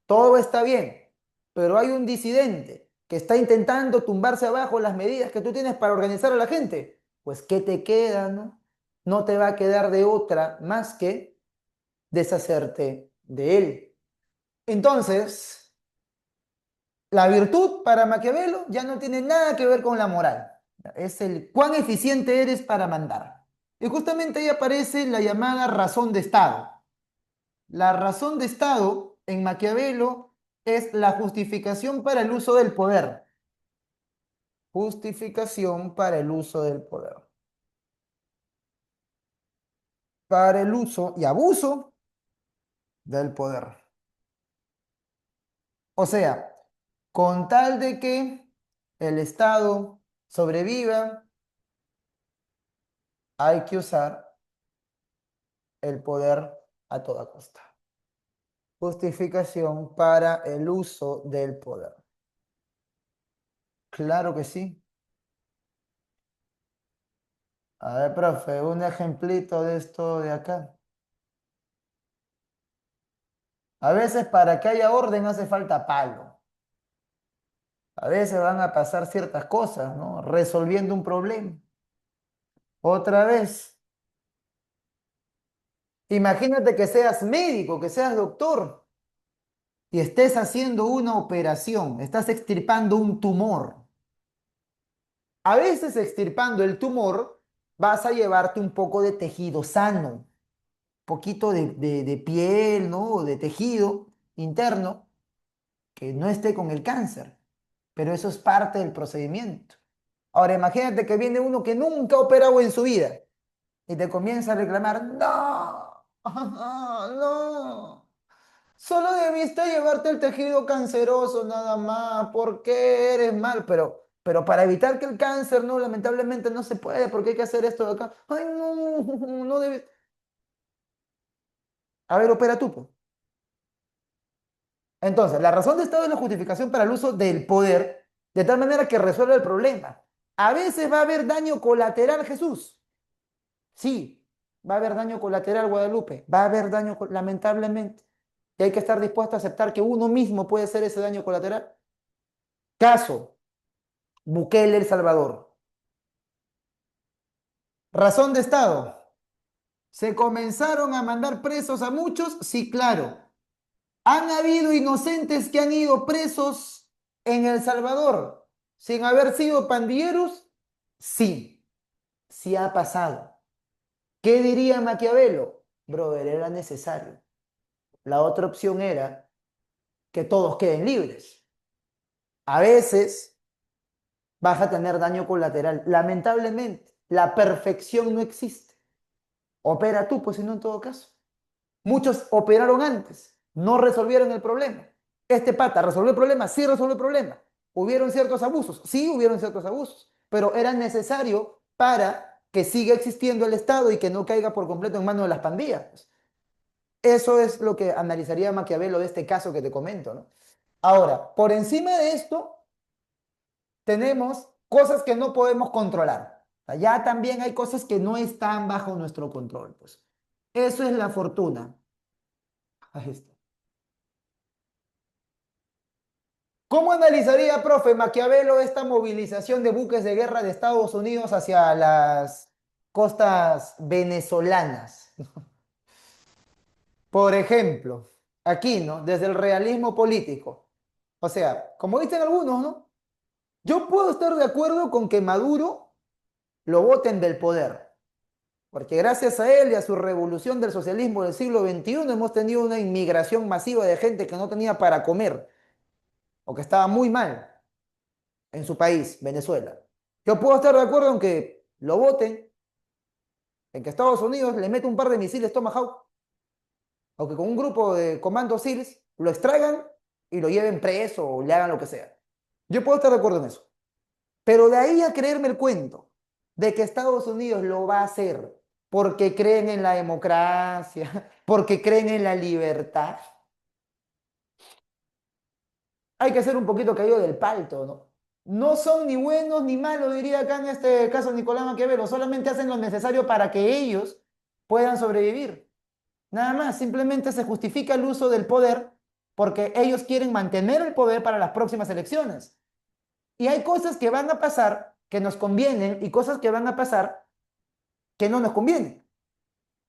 todo está bien, pero hay un disidente que está intentando tumbarse abajo las medidas que tú tienes para organizar a la gente. Pues, ¿qué te queda, no? No te va a quedar de otra más que deshacerte de él. Entonces, la virtud para Maquiavelo ya no tiene nada que ver con la moral. Es el cuán eficiente eres para mandar. Y justamente ahí aparece la llamada razón de Estado. La razón de Estado en Maquiavelo es la justificación para el uso del poder. Justificación para el uso del poder. Para el uso y abuso del poder. O sea, con tal de que el Estado sobreviva, hay que usar el poder a toda costa. Justificación para el uso del poder. Claro que sí. A ver, profe, un ejemplito de esto de acá. A veces para que haya orden hace falta palo. A veces van a pasar ciertas cosas, ¿no? Resolviendo un problema. Otra vez, imagínate que seas médico, que seas doctor y estés haciendo una operación, estás extirpando un tumor. A veces extirpando el tumor vas a llevarte un poco de tejido sano, poquito de piel, ¿no? O de tejido interno que no esté con el cáncer, pero eso es parte del procedimiento. Ahora imagínate que viene uno que nunca ha operado en su vida y te comienza a reclamar, no, no, solo debiste llevarte el tejido canceroso nada más, ¿por qué eres mal? Pero para evitar que el cáncer, no, lamentablemente no se puede, porque hay que hacer esto de acá. Ay, no, no debes. A ver, opera tú, po. Entonces, la razón de Estado es la justificación para el uso del poder, de tal manera que resuelva el problema. A veces va a haber daño colateral, Jesús. Sí, va a haber daño colateral, Guadalupe. Va a haber daño, lamentablemente. Y hay que estar dispuesto a aceptar que uno mismo puede ser ese daño colateral. Caso, Bukele, El Salvador. Razón de Estado. ¿Se comenzaron a mandar presos a muchos? Sí, claro. ¿Han habido inocentes que han ido presos en El Salvador sin haber sido pandilleros? Sí, sí ha pasado. ¿Qué diría Maquiavelo? Brother, era necesario. La otra opción era que todos queden libres. A veces vas a tener daño colateral. Lamentablemente, la perfección no existe. Opera tú, pues si no en todo caso. Muchos operaron antes, no resolvieron el problema. Este pata resolvió el problema, sí resolvió el problema. ¿Hubieron ciertos abusos? Sí, hubieron ciertos abusos, pero era necesario para que siga existiendo el Estado y que no caiga por completo en manos de las pandillas. Eso es lo que analizaría Maquiavelo de este caso que te comento, ¿no? Ahora, por encima de esto, tenemos cosas que no podemos controlar. O sea, ya también hay cosas que no están bajo nuestro control, pues. Eso es la fortuna. Ahí está. ¿Cómo analizaría, profe Maquiavelo, esta movilización de buques de guerra de Estados Unidos hacia las costas venezolanas? Por ejemplo, aquí, ¿no? Desde el realismo político. O sea, como dicen algunos, ¿no? Yo puedo estar de acuerdo con que Maduro lo voten del poder, porque gracias a él y a su revolución del socialismo del siglo XXI hemos tenido una inmigración masiva de gente que no tenía para comer o que estaba muy mal en su país, Venezuela. Yo puedo estar de acuerdo en que lo voten, en que Estados Unidos le mete un par de misiles Tomahawk, o que con un grupo de comandos SEALs lo extraigan y lo lleven preso o le hagan lo que sea. Yo puedo estar de acuerdo en eso. Pero de ahí a creerme el cuento de que Estados Unidos lo va a hacer porque creen en la democracia, porque creen en la libertad, hay que ser un poquito caído del palto, ¿no? No son ni buenos ni malos, diría acá en este caso Nicolás Maquiavelo, solamente hacen lo necesario para que ellos puedan sobrevivir. Nada más, simplemente se justifica el uso del poder porque ellos quieren mantener el poder para las próximas elecciones. Y hay cosas que van a pasar que nos convienen y cosas que van a pasar que no nos convienen.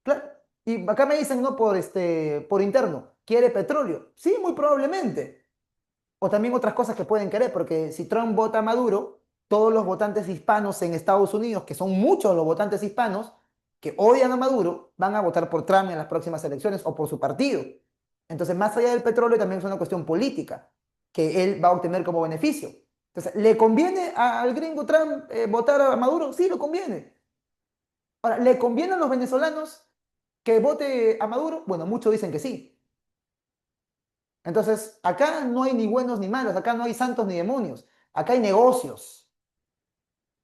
Claro. Y acá me dicen, no, por interno, ¿quiere petróleo? Sí, muy probablemente. O también otras cosas que pueden querer, porque si Trump vota a Maduro, todos los votantes hispanos en Estados Unidos, que son muchos los votantes hispanos, que odian a Maduro, van a votar por Trump en las próximas elecciones o por su partido. Entonces, más allá del petróleo, también es una cuestión política que él va a obtener como beneficio. Entonces, ¿le conviene al gringo Trump votar a Maduro? Sí, lo conviene. Ahora, ¿le conviene a los venezolanos que vote a Maduro? Bueno, muchos dicen que sí. Entonces, acá no hay ni buenos ni malos, acá no hay santos ni demonios, acá hay negocios.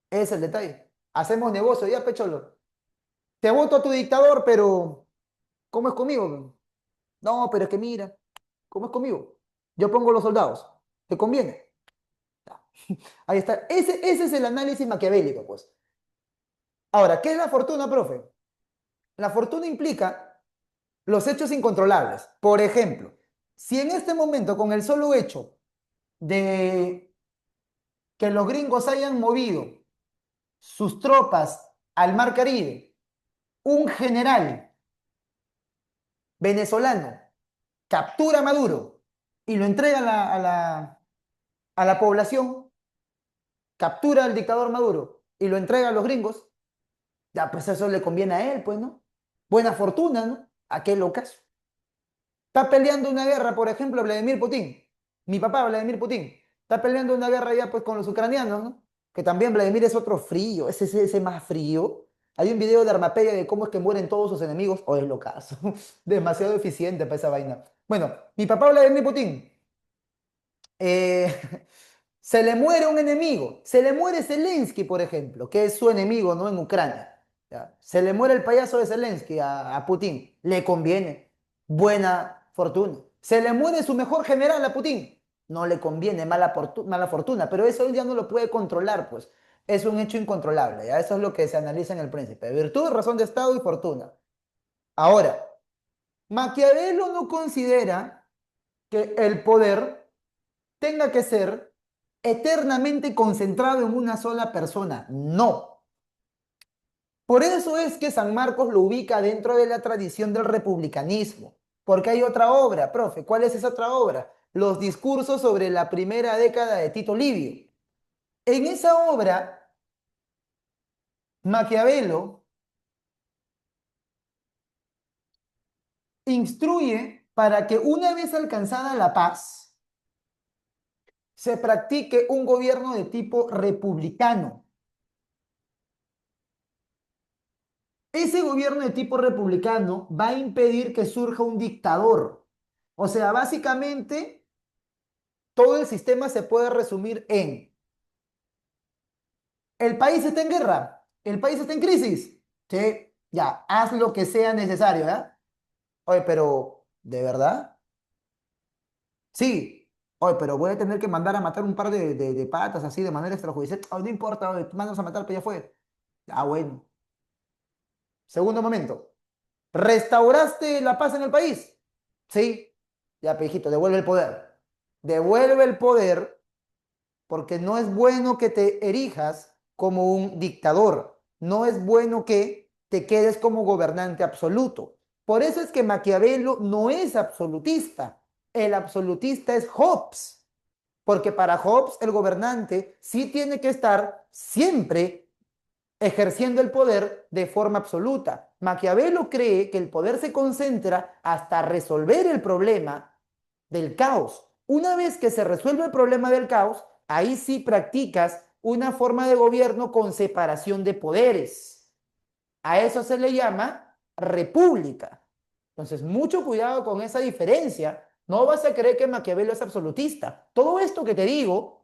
Ese es el detalle. Hacemos negocio, ya, Pecholo. Te voto a tu dictador, pero ¿cómo es conmigo? No, pero es que mira, ¿cómo es conmigo? Yo pongo los soldados. ¿Te conviene? Ahí está. Ese es el análisis maquiavélico, pues. Ahora, ¿qué es la fortuna, profe? La fortuna implica los hechos incontrolables. Por ejemplo, si en este momento, con el solo hecho de que los gringos hayan movido sus tropas al Mar Caribe, un general venezolano captura a Maduro y lo entrega a la población, captura al dictador Maduro y lo entrega a los gringos, ya pues eso le conviene a él, pues, ¿no? Buena fortuna, ¿no? Aquel ocaso. Está peleando una guerra, por ejemplo, Vladimir Putin. Mi papá, Vladimir Putin. Está peleando una guerra ya pues con los ucranianos, ¿no? Que también Vladimir es otro frío, ese más frío. Hay un video de Armapedia de cómo es que mueren todos sus enemigos, o es lo caso. Demasiado eficiente para esa vaina. Bueno, mi papá Vladimir Putin. eh, se le muere un enemigo. Se le muere Zelensky, por ejemplo, que es su enemigo, ¿no? En Ucrania. ¿Ya? Se le muere el payaso de Zelensky a Putin. Le conviene. Buena fortuna. Se le muere su mejor general a Putin. No le conviene, mala fortuna, pero eso él ya no lo puede controlar, pues. Es un hecho incontrolable, ¿ya? Eso es lo que se analiza en El Príncipe. Virtud, razón de Estado y fortuna. Ahora, Maquiavelo no considera que el poder tenga que ser eternamente concentrado en una sola persona. No. Por eso es que San Marcos lo ubica dentro de la tradición del republicanismo. Porque hay otra obra, profe. ¿Cuál es esa otra obra? Los discursos sobre la primera década de Tito Livio. En esa obra, Maquiavelo instruye para que una vez alcanzada la paz, se practique un gobierno de tipo republicano. Ese gobierno de tipo republicano va a impedir que surja un dictador. O sea, básicamente todo el sistema se puede resumir en: el país está en guerra, el país está en crisis. Sí, ya, haz lo que sea necesario, ¿ya? Oye, pero, ¿de verdad? Sí. Oye, pero voy a tener que mandar a matar un par de patas así de manera extrajudicial. Oye, no importa, oye, mandas a matar, pero ya fue. Ah, bueno. Segundo momento. ¿Restauraste la paz en el país? Sí. Ya, pejito, devuelve el poder. Devuelve el poder porque no es bueno que te erijas como un dictador. No es bueno que te quedes como gobernante absoluto. Por eso es que Maquiavelo no es absolutista. El absolutista es Hobbes. Porque para Hobbes el gobernante sí tiene que estar siempre ejerciendo el poder de forma absoluta. Maquiavelo cree que el poder se concentra hasta resolver el problema del caos. Una vez que se resuelve el problema del caos, ahí sí practicas una forma de gobierno con separación de poderes. A eso se le llama república. Entonces, mucho cuidado con esa diferencia. No vas a creer que Maquiavelo es absolutista. Todo esto que te digo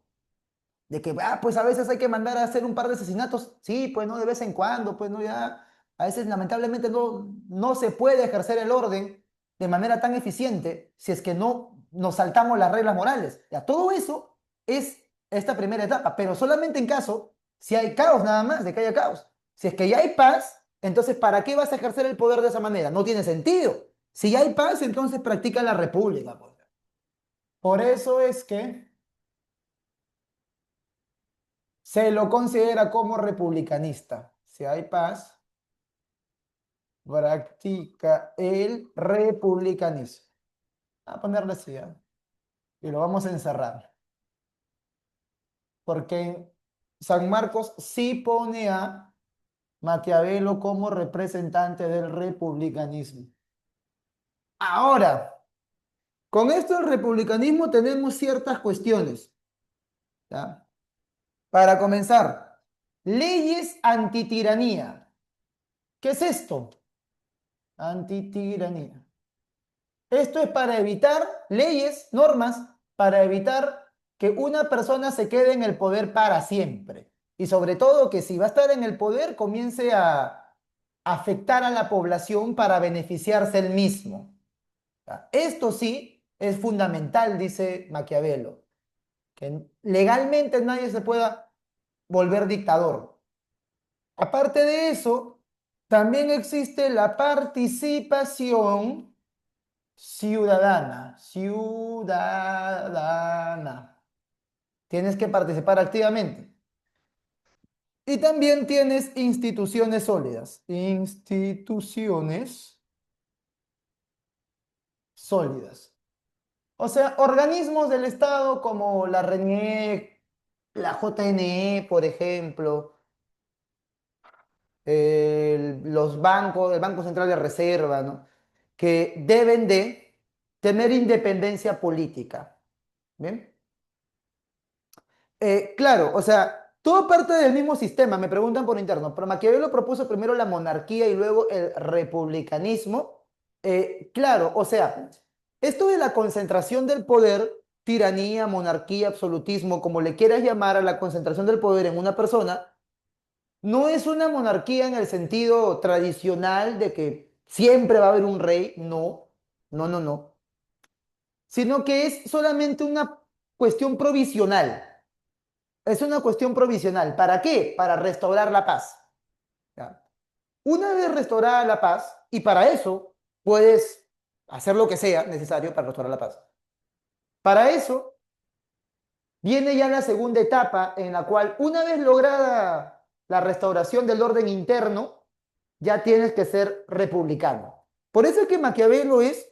de que, pues a veces hay que mandar a hacer un par de asesinatos. Sí, pues no, de vez en cuando, pues no, ya. A veces lamentablemente no se puede ejercer el orden de manera tan eficiente si es que no nos saltamos las reglas morales. Ya, todo eso es esta primera etapa, pero solamente en caso si hay caos nada más, de que haya caos. Si es que ya hay paz, entonces ¿para qué vas a ejercer el poder de esa manera? No tiene sentido. Si ya hay paz, entonces practica la república, pues. Por eso es que se lo considera como republicanista. Si hay paz, practica el republicanismo. A ponerle así, ¿eh? Y lo vamos a encerrar. Porque en San Marcos sí pone a Maquiavelo como representante del republicanismo. Ahora, con esto del republicanismo tenemos ciertas cuestiones, ¿ya? Para comenzar, leyes antitiranía. ¿Qué es esto? Antitiranía. Esto es para evitar leyes, normas, para evitar que una persona se quede en el poder para siempre. Y sobre todo que si va a estar en el poder comience a afectar a la población para beneficiarse él mismo. Esto sí es fundamental, dice Maquiavelo, que legalmente nadie se pueda volver dictador. Aparte de eso, también existe la participación ciudadana, ciudadana. Tienes que participar activamente. Y también tienes instituciones sólidas. Instituciones sólidas. O sea, organismos del Estado como la RENIEC, la JNE, por ejemplo, los bancos, el Banco Central de Reserva, ¿no? Que deben de tener independencia política. ¿Bien? Claro, o sea, todo parte del mismo sistema, me preguntan por interno, pero Maquiavelo propuso primero la monarquía y luego el republicanismo. Claro, o sea, esto de la concentración del poder, tiranía, monarquía, absolutismo, como le quieras llamar a la concentración del poder en una persona, no es una monarquía en el sentido tradicional de que siempre va a haber un rey, no, no, no, no. sino que es solamente una cuestión provisional. Es una cuestión provisional. ¿Para qué? Para restaurar la paz. ¿Ya? Una vez restaurada la paz, y para eso puedes hacer lo que sea necesario para restaurar la paz. Para eso viene ya la segunda etapa en la cual, una vez lograda la restauración del orden interno, ya tienes que ser republicano. Por eso es que Maquiavelo es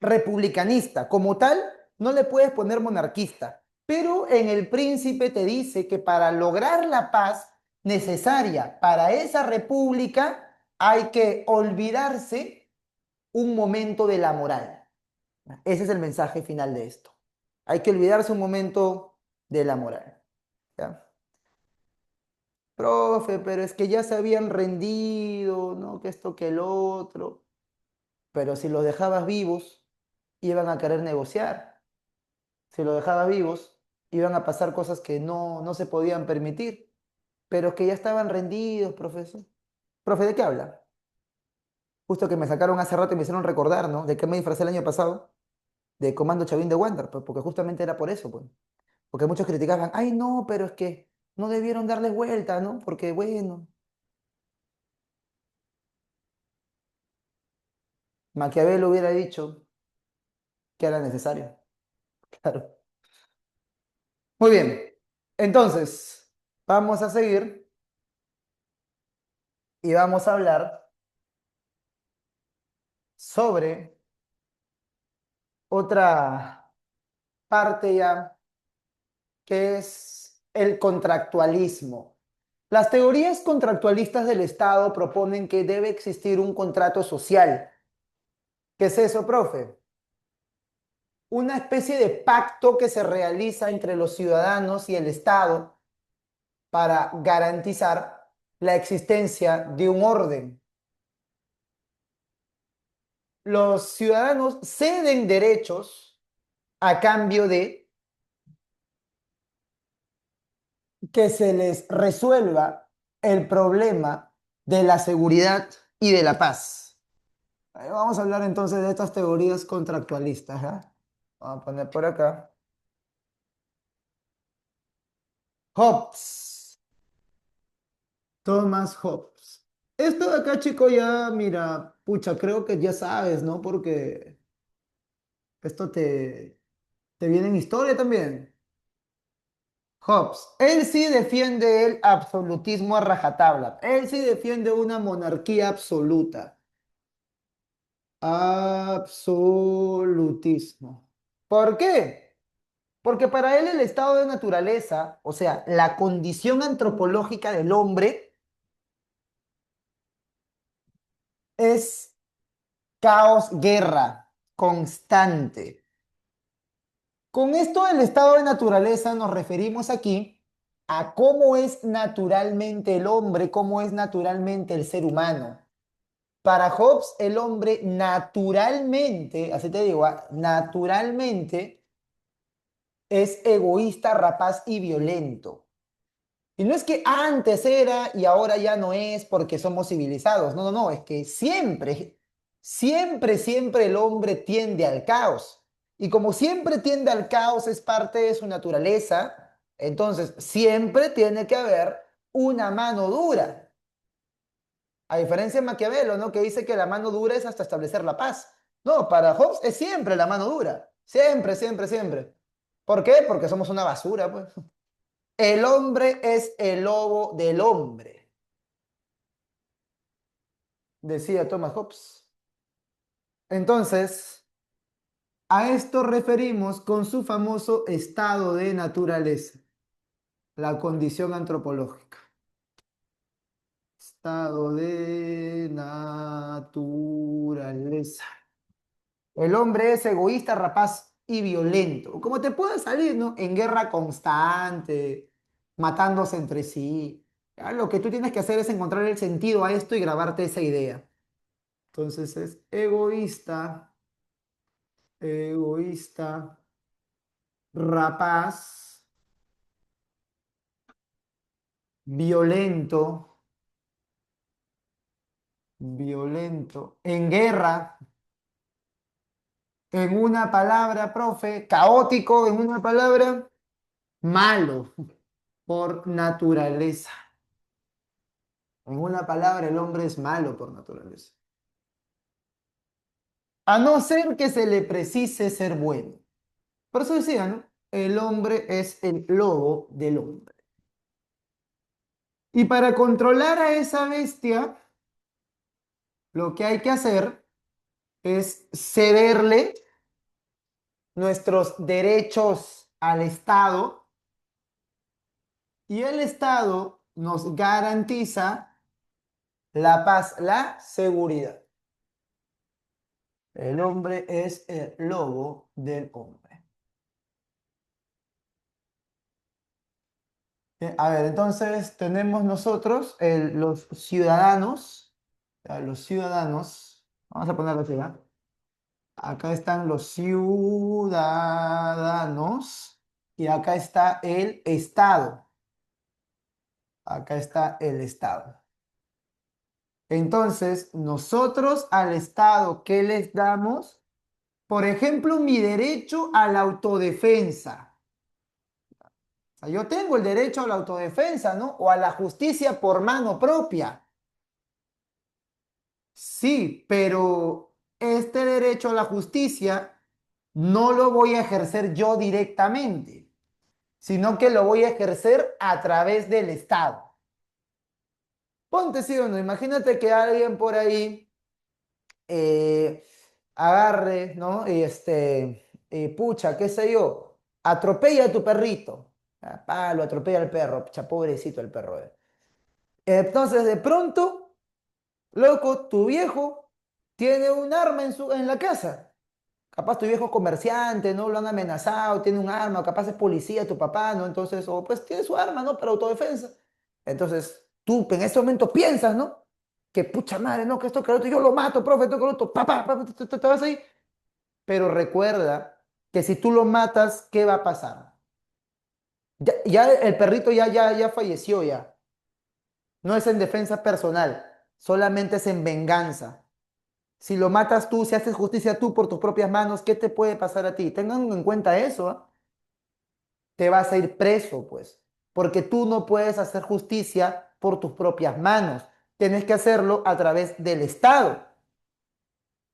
republicanista. Como tal, no le puedes poner monarquista, pero en El Príncipe te dice que para lograr la paz necesaria para esa república hay que olvidarse un momento de la moral. Ese es el mensaje final de esto. Hay que olvidarse un momento de la moral. ¿Ya? Profe, pero es que ya se habían rendido, ¿no? Que esto, que el otro. Pero si los dejabas vivos, iban a querer negociar. Si los dejabas vivos, iban a pasar cosas que no se podían permitir. Pero que ya estaban rendidos, profesor. Profe, ¿de qué habla? Justo que me sacaron hace rato y me hicieron recordar, ¿no? ¿De qué me disfracé el año pasado? De Comando Chavín de Wander, pues, porque justamente era por eso, pues. Porque muchos criticaban, ay, no, pero es que no debieron darles vuelta, ¿no? Porque, bueno, Maquiavelo hubiera dicho que era necesario. Claro. Muy bien. Entonces, vamos a seguir y vamos a hablar sobre otra parte ya, que es el contractualismo. Las teorías contractualistas del Estado proponen que debe existir un contrato social. ¿Qué es eso, profe? Una especie de pacto que se realiza entre los ciudadanos y el Estado para garantizar la existencia de un orden. Los ciudadanos ceden derechos a cambio de que se les resuelva el problema de la seguridad y de la paz. Vamos a hablar entonces de estas teorías contractualistas, ¿ya? Vamos a poner por acá. Hobbes, Thomas Hobbes. Esto de acá, chico, ya, mira, pucha, creo que ya sabes, ¿no? Porque esto te viene en historia también. Hobbes, él sí defiende el absolutismo a rajatabla. Él sí defiende una monarquía absoluta. Absolutismo. ¿Por qué? Porque para él el estado de naturaleza, o sea, la condición antropológica del hombre, es caos, guerra, constante. Con esto del estado de naturaleza nos referimos aquí a cómo es naturalmente el hombre, cómo es naturalmente el ser humano. Para Hobbes, el hombre naturalmente, así te digo, naturalmente es egoísta, rapaz y violento. Y no es que antes era y ahora ya no es porque somos civilizados. No, no, no, es que siempre el hombre tiende al caos. Y como siempre tiende al caos, es parte de su naturaleza, entonces siempre tiene que haber una mano dura. A diferencia de Maquiavelo, ¿no? Que dice que la mano dura es hasta establecer la paz. No, para Hobbes es siempre la mano dura. Siempre, siempre, siempre. ¿Por qué? Porque somos una basura, pues. El hombre es el lobo del hombre, decía Thomas Hobbes. Entonces, a esto referimos con su famoso estado de naturaleza, la condición antropológica. Estado de naturaleza. El hombre es egoísta, rapaz y violento. Como te puede salir, ¿no? En guerra constante, matándose entre sí. Ya, lo que tú tienes que hacer es encontrar el sentido a esto y grabarte esa idea. Entonces es egoísta, egoísta, rapaz, violento, violento, en guerra, En una palabra, profe, caótico, en una palabra, malo por naturaleza. En una palabra, el hombre es malo por naturaleza. A no ser que se le precise ser bueno. Por eso decía, ¿no? El hombre es el lobo del hombre. Y para controlar a esa bestia, lo que hay que hacer es cederle nuestros derechos al Estado y el Estado nos garantiza la paz, la seguridad. El hombre es el lobo del hombre. A ver, entonces tenemos nosotros los ciudadanos, los ciudadanos, vamos a ponerlo así, ¿va? Acá están los ciudadanos y acá está el Estado. Acá está el Estado. Entonces, nosotros al Estado, ¿qué les damos? Por ejemplo, mi derecho a la autodefensa. O sea, yo tengo el derecho a la autodefensa, ¿no? O a la justicia por mano propia. Sí, pero este derecho a la justicia no lo voy a ejercer yo directamente, sino que lo voy a ejercer a través del Estado. Ponte, sí o no, imagínate que alguien por ahí eh, agarre, ¿no? Y pucha, qué sé yo, atropella a tu perrito. Ah, pa, lo atropella al perro, pucha, pobrecito el perro. Entonces, de pronto, loco, tu viejo tiene un arma en la casa. Capaz tu viejo es comerciante, ¿no? Lo han amenazado, tiene un arma, o capaz es policía tu papá, ¿no? Entonces, o pues tiene su arma, ¿no? Para autodefensa. Entonces, tú en ese momento piensas, ¿no? Que pucha madre, no, que esto, que lo otro, yo lo mato, profe, esto, que lo otro, papá, papá, te vas ahí. Pero recuerda que si tú lo matas, ¿qué va a pasar? Ya el perrito ya falleció ya. No es en defensa personal, solamente es en venganza. Si lo matas tú, si haces justicia tú por tus propias manos, ¿qué te puede pasar a ti? Tengan en cuenta eso, ¿ah? Te vas a ir preso, pues, porque tú no puedes hacer justicia por tus propias manos. Tienes que hacerlo a través del Estado.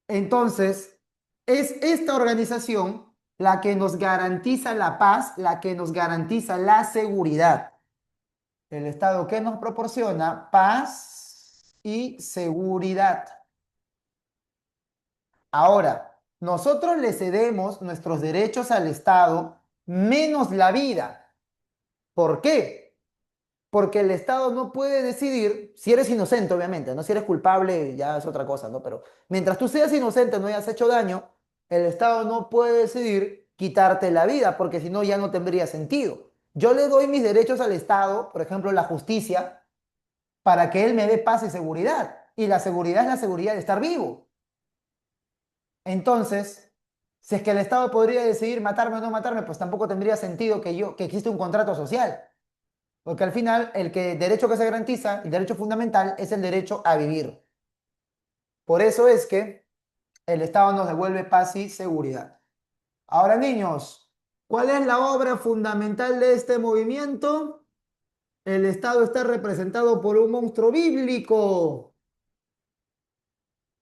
Entonces, es esta organización la que nos garantiza la paz, la que nos garantiza la seguridad. El Estado que nos proporciona paz y seguridad. Ahora, nosotros le cedemos nuestros derechos al Estado menos la vida. ¿Por qué? Porque el Estado no puede decidir, si eres inocente, obviamente, ¿no? Si eres culpable, ya es otra cosa, ¿no? Pero mientras tú seas inocente, no hayas hecho daño, el Estado no puede decidir quitarte la vida, porque si no, ya no tendría sentido. Yo le doy mis derechos al Estado, por ejemplo, la justicia, para que él me dé paz y seguridad. Y la seguridad es la seguridad de estar vivo. Entonces, si es que el Estado podría decidir matarme o no matarme, pues tampoco tendría sentido que existe un contrato social. Porque al final, derecho que se garantiza, el derecho fundamental, es el derecho a vivir. Por eso es que el Estado nos devuelve paz y seguridad. Ahora, niños, ¿cuál es la obra fundamental de este movimiento? El Estado está representado por un monstruo bíblico,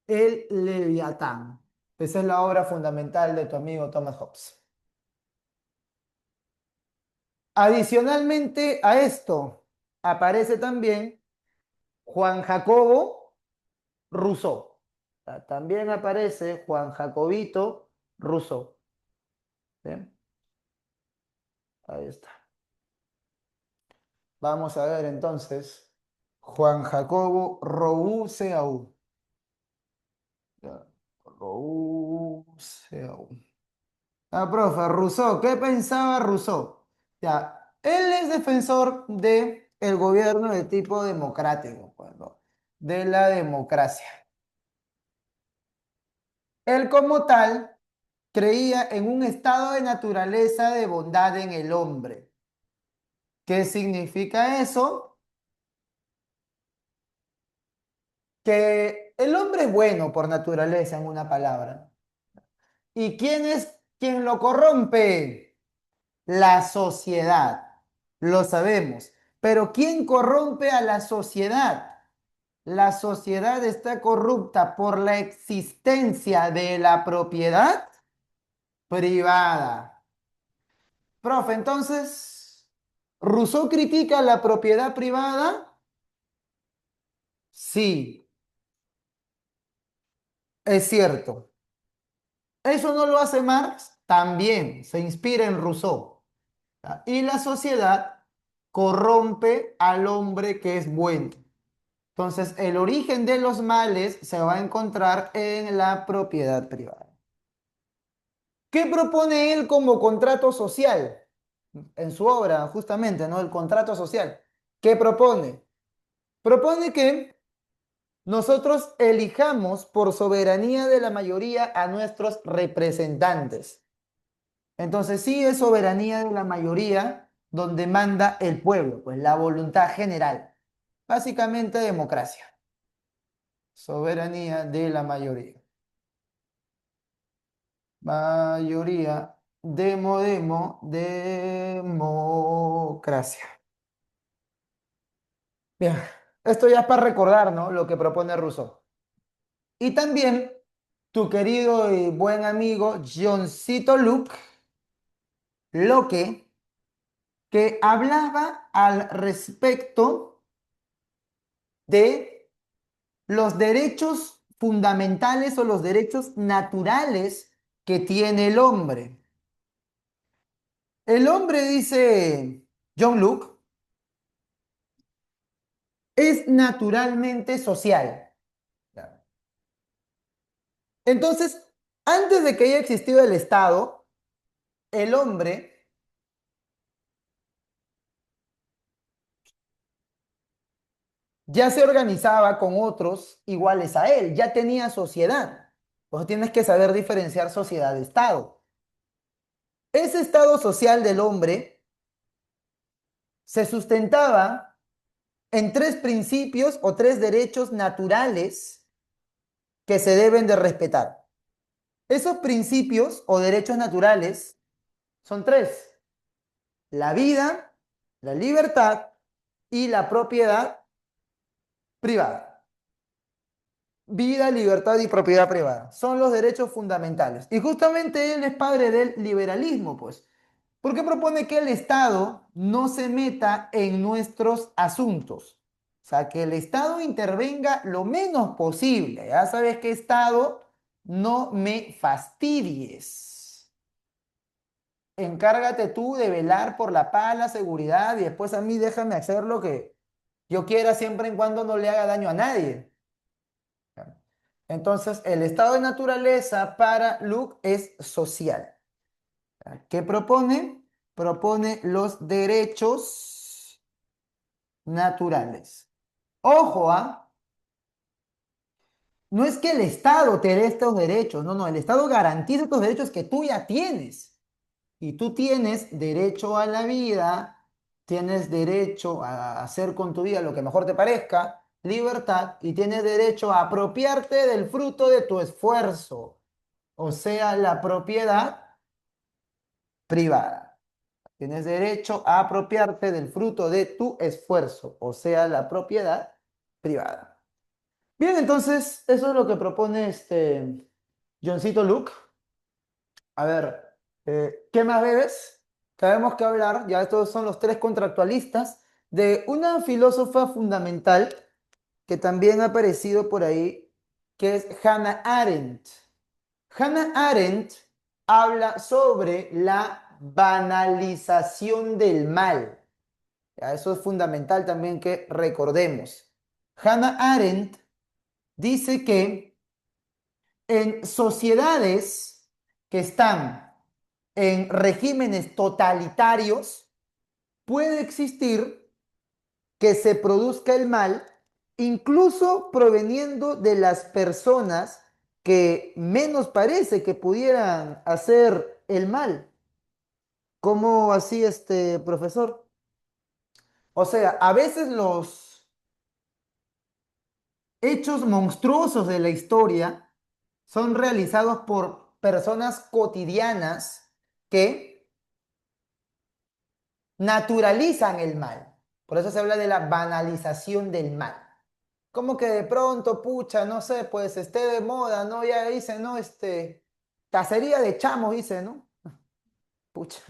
el Leviatán. Esa es la obra fundamental de tu amigo Thomas Hobbes. Adicionalmente a esto, aparece también Juan Jacobo Rousseau. También aparece Juan Jacobito Rousseau. ¿Bien? Ahí está. Vamos a ver entonces. Juan Jacobo Rousseau. Ya, Rousseau. Ah, profe, Rousseau, ¿qué pensaba Rousseau? Ya, él es defensor de el gobierno de tipo democrático, pues, ¿no? De la democracia. Él como tal creía en un estado de naturaleza de bondad en el hombre. ¿Qué significa eso? Que el hombre es bueno por naturaleza, en una palabra. ¿Y quién es quien lo corrompe? La sociedad. Lo sabemos. Pero ¿quién corrompe a la sociedad? La sociedad está corrupta por la existencia de la propiedad privada. Profe, entonces, ¿Rousseau critica la propiedad privada? Sí, es cierto. ¿Eso no lo hace Marx? También se inspira en Rousseau. ¿Ya? Y la sociedad corrompe al hombre que es bueno. Entonces, el origen de los males se va a encontrar en la propiedad privada. ¿Qué propone él como contrato social? En su obra, justamente, ¿no? El contrato social. ¿Qué propone? Propone que nosotros elijamos por soberanía de la mayoría a nuestros representantes. Entonces, sí es soberanía de la mayoría donde manda el pueblo, pues la voluntad general. Básicamente democracia. Soberanía de la mayoría. Mayoría, democracia. Bien, esto ya es para recordar, ¿no? Lo que propone Rousseau. Y también tu querido y buen amigo Johncito Locke, que hablaba al respecto de los derechos fundamentales o los derechos naturales que tiene el hombre. El hombre, dice John Locke, es naturalmente social. Entonces, antes de que haya existido el Estado, el hombre ya se organizaba con otros iguales a él, ya tenía sociedad. Pues tienes que saber diferenciar sociedad de Estado. Ese estado social del hombre se sustentaba en tres principios o tres derechos naturales que se deben de respetar. Esos principios o derechos naturales son tres: la vida, la libertad y la propiedad privada. Vida, libertad y propiedad privada. Son los derechos fundamentales. Y justamente él es padre del liberalismo, pues. Porque propone que el Estado no se meta en nuestros asuntos. O sea, que el Estado intervenga lo menos posible. Ya sabes que Estado, no me fastidies. Encárgate tú de velar por la paz, la seguridad y después a mí déjame hacer lo que yo quiera siempre y cuando no le haga daño a nadie. Entonces, el estado de naturaleza para Luke es social. ¿Qué propone? Propone los derechos naturales. Ojo, ¿ah? No es que el Estado te dé estos derechos, no, no, el Estado garantiza estos derechos que tú ya tienes. Y tú tienes derecho a la vida, tienes derecho a hacer con tu vida lo que mejor te parezca, libertad, y tienes derecho a apropiarte del fruto de tu esfuerzo, o sea, la propiedad privada. Tienes derecho a apropiarte del fruto de tu esfuerzo, o sea, la propiedad privada. Bien, entonces, eso es lo que propone Johncito Luke. A ver, ¿qué más bebes? Tenemos que hablar, ya estos son los tres contractualistas, de una filósofa fundamental que también ha aparecido por ahí, que es Hannah Arendt. Hannah Arendt habla sobre la banalización del mal. Ya, eso es fundamental también que recordemos. Hannah Arendt dice que en sociedades que están en regímenes totalitarios, puede existir que se produzca el mal, incluso proveniendo de las personas que menos parece que pudieran hacer el mal. ¿Cómo así, profesor? O sea, a veces los hechos monstruosos de la historia son realizados por personas cotidianas que naturalizan el mal. Por eso se habla de la banalización del mal. Como que de pronto, pucha, no sé, pues esté de moda, ¿no? Ya dice, ¿no? Cacería de chamos, dice, ¿no? Pucha.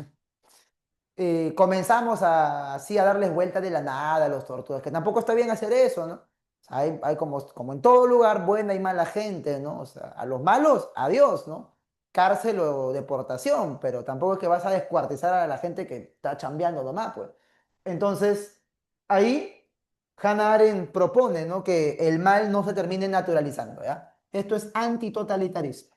Comenzamos así a darles vueltas de la nada a los tortugas, que tampoco está bien hacer eso, ¿no? O sea, hay como en todo lugar buena y mala gente, ¿no? O sea, a los malos, adiós, ¿no? Cárcel o deportación, pero tampoco es que vas a descuartizar a la gente que está chambeando nomás, pues. Entonces, ahí Hannah Arendt propone, ¿no? Que el mal no se termine naturalizando, ¿ya? Esto es antitotalitarismo.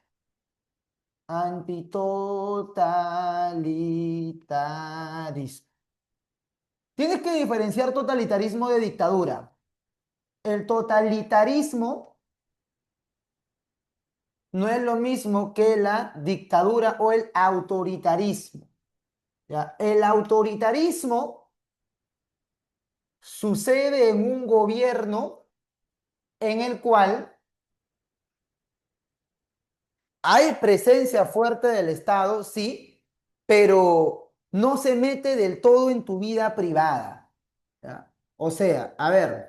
Antitotalitarismo. Tienes que diferenciar totalitarismo de dictadura. El totalitarismo no es lo mismo que la dictadura o el autoritarismo. ¿Ya? El autoritarismo sucede en un gobierno en el cual hay presencia fuerte del Estado, sí, pero no se mete del todo en tu vida privada. ¿Ya? O sea, a ver.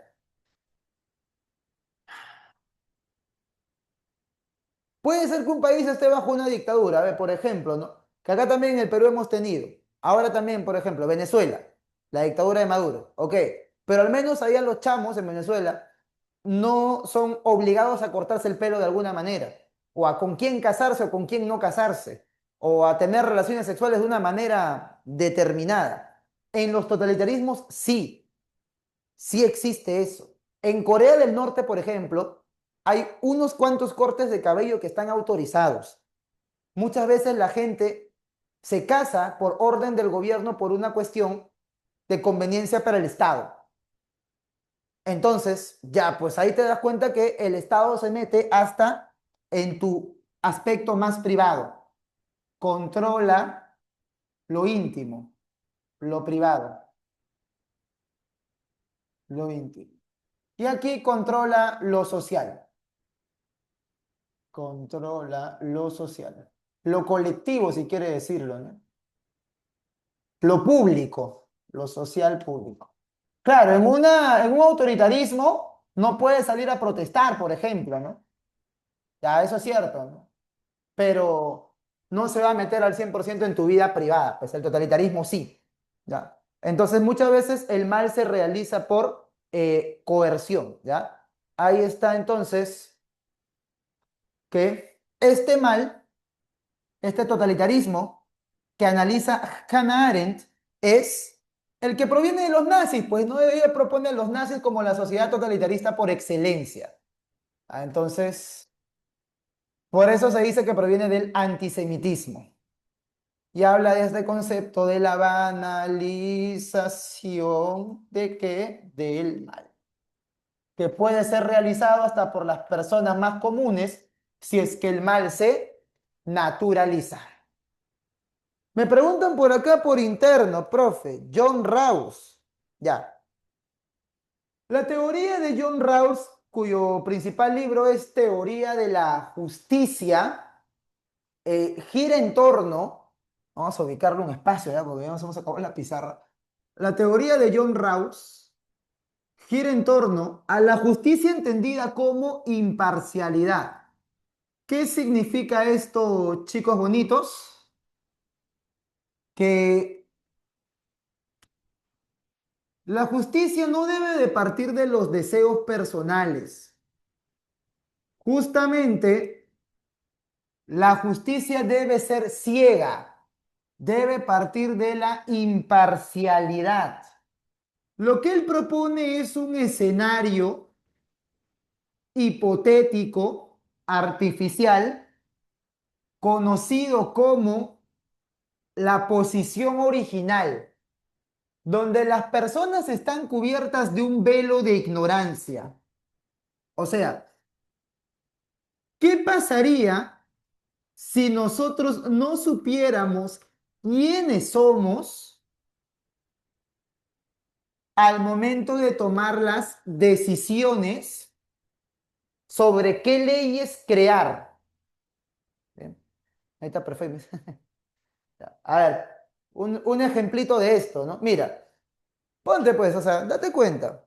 Puede ser que un país esté bajo una dictadura, a ver, por ejemplo, ¿no? Que acá también en el Perú hemos tenido. Ahora también, por ejemplo, Venezuela, la dictadura de Maduro, ok. Pero al menos allá los chamos en Venezuela no son obligados a cortarse el pelo de alguna manera, o a con quién casarse o con quién no casarse, o a tener relaciones sexuales de una manera determinada. En los totalitarismos sí, sí existe eso. En Corea del Norte, por ejemplo, hay unos cuantos cortes de cabello que están autorizados. Muchas veces la gente se casa por orden del gobierno por una cuestión de conveniencia para el Estado. Entonces, ya, pues ahí te das cuenta que el Estado se mete hasta en tu aspecto más privado. Controla lo íntimo, lo privado, lo íntimo. Y aquí controla lo social. Controla lo social. Lo colectivo, si quiere decirlo, ¿no? Lo público, lo social público. Claro, en un autoritarismo no puedes salir a protestar, por ejemplo, ¿no? Ya, eso es cierto, ¿no? Pero no se va a meter al 100% en tu vida privada, pues el totalitarismo sí, ¿ya? Entonces muchas veces el mal se realiza por coerción, ¿ya? Ahí está entonces que este mal, este totalitarismo que analiza Hannah Arendt es el que proviene de los nazis, pues no ella propone a los nazis como la sociedad totalitarista por excelencia. Ah, entonces, por eso se dice que proviene del antisemitismo y habla de este concepto de la banalización de qué, del mal, que puede ser realizado hasta por las personas más comunes si es que el mal se naturaliza. Me preguntan por acá por interno, profe, John Rawls. Ya. La teoría de John Rawls, cuyo principal libro es Teoría de la Justicia, gira en torno, vamos a ubicarle un espacio ya, porque ya nos hemos acabado la pizarra. La teoría de John Rawls gira en torno a la justicia entendida como imparcialidad. ¿Qué significa esto, chicos bonitos? Que la justicia no debe de partir de los deseos personales. Justamente, la justicia debe ser ciega, debe partir de la imparcialidad. Lo que él propone es un escenario hipotético, artificial, conocido como la posición original, donde las personas están cubiertas de un velo de ignorancia. O sea, ¿qué pasaría si nosotros no supiéramos quiénes somos al momento de tomar las decisiones sobre qué leyes crear? ¿Bien? Ahí está perfecto. A ver, un ejemplito de esto, ¿no? Mira, ponte pues, o sea, date cuenta.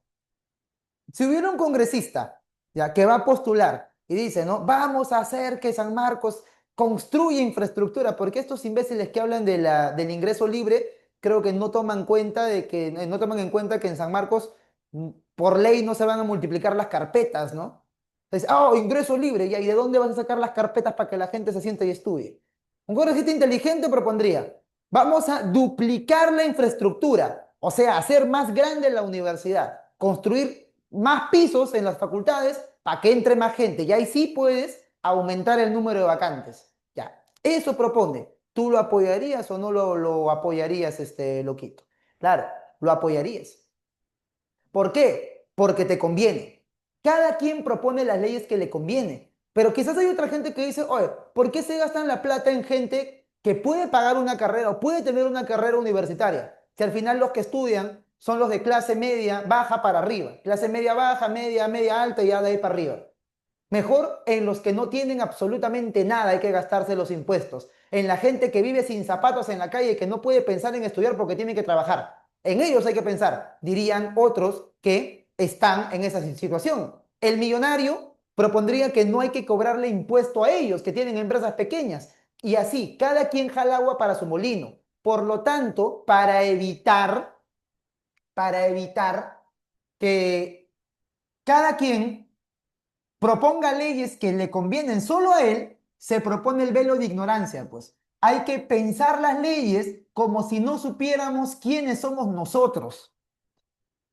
Si hubiera un congresista, ya, que va a postular y dice, ¿no? Vamos a hacer que San Marcos construya infraestructura, porque estos imbéciles que hablan del ingreso libre, creo que no toman cuenta de que, no toman en cuenta que en San Marcos, por ley no se van a multiplicar las carpetas, ¿no? Entonces, oh, ingreso libre, ya, ¿y de dónde vas a sacar las carpetas para que la gente se siente y estudie? Un congresista inteligente propondría, vamos a duplicar la infraestructura, o sea, hacer más grande la universidad, construir más pisos en las facultades para que entre más gente. Y ahí sí puedes aumentar el número de vacantes. Ya, eso propone. ¿Tú lo apoyarías o no lo apoyarías, loquito? Claro, lo apoyarías. ¿Por qué? Porque te conviene. Cada quien propone las leyes que le conviene. Pero quizás hay otra gente que dice, oye, ¿por qué se gastan la plata en gente que puede pagar una carrera o puede tener una carrera universitaria? Si al final los que estudian son los de clase media baja para arriba. Clase media baja, media, media alta y ya de ahí para arriba. Mejor en los que no tienen absolutamente nada hay que gastarse los impuestos. En la gente que vive sin zapatos en la calle y que no puede pensar en estudiar porque tiene que trabajar. En ellos hay que pensar, dirían otros que están en esa situación. El millonario propondría que no hay que cobrarle impuesto a ellos, que tienen empresas pequeñas. Y así, cada quien jala agua para su molino. Por lo tanto, para evitar que cada quien proponga leyes que le convienen solo a él, se propone el velo de ignorancia, pues. Hay que pensar las leyes como si no supiéramos quiénes somos nosotros,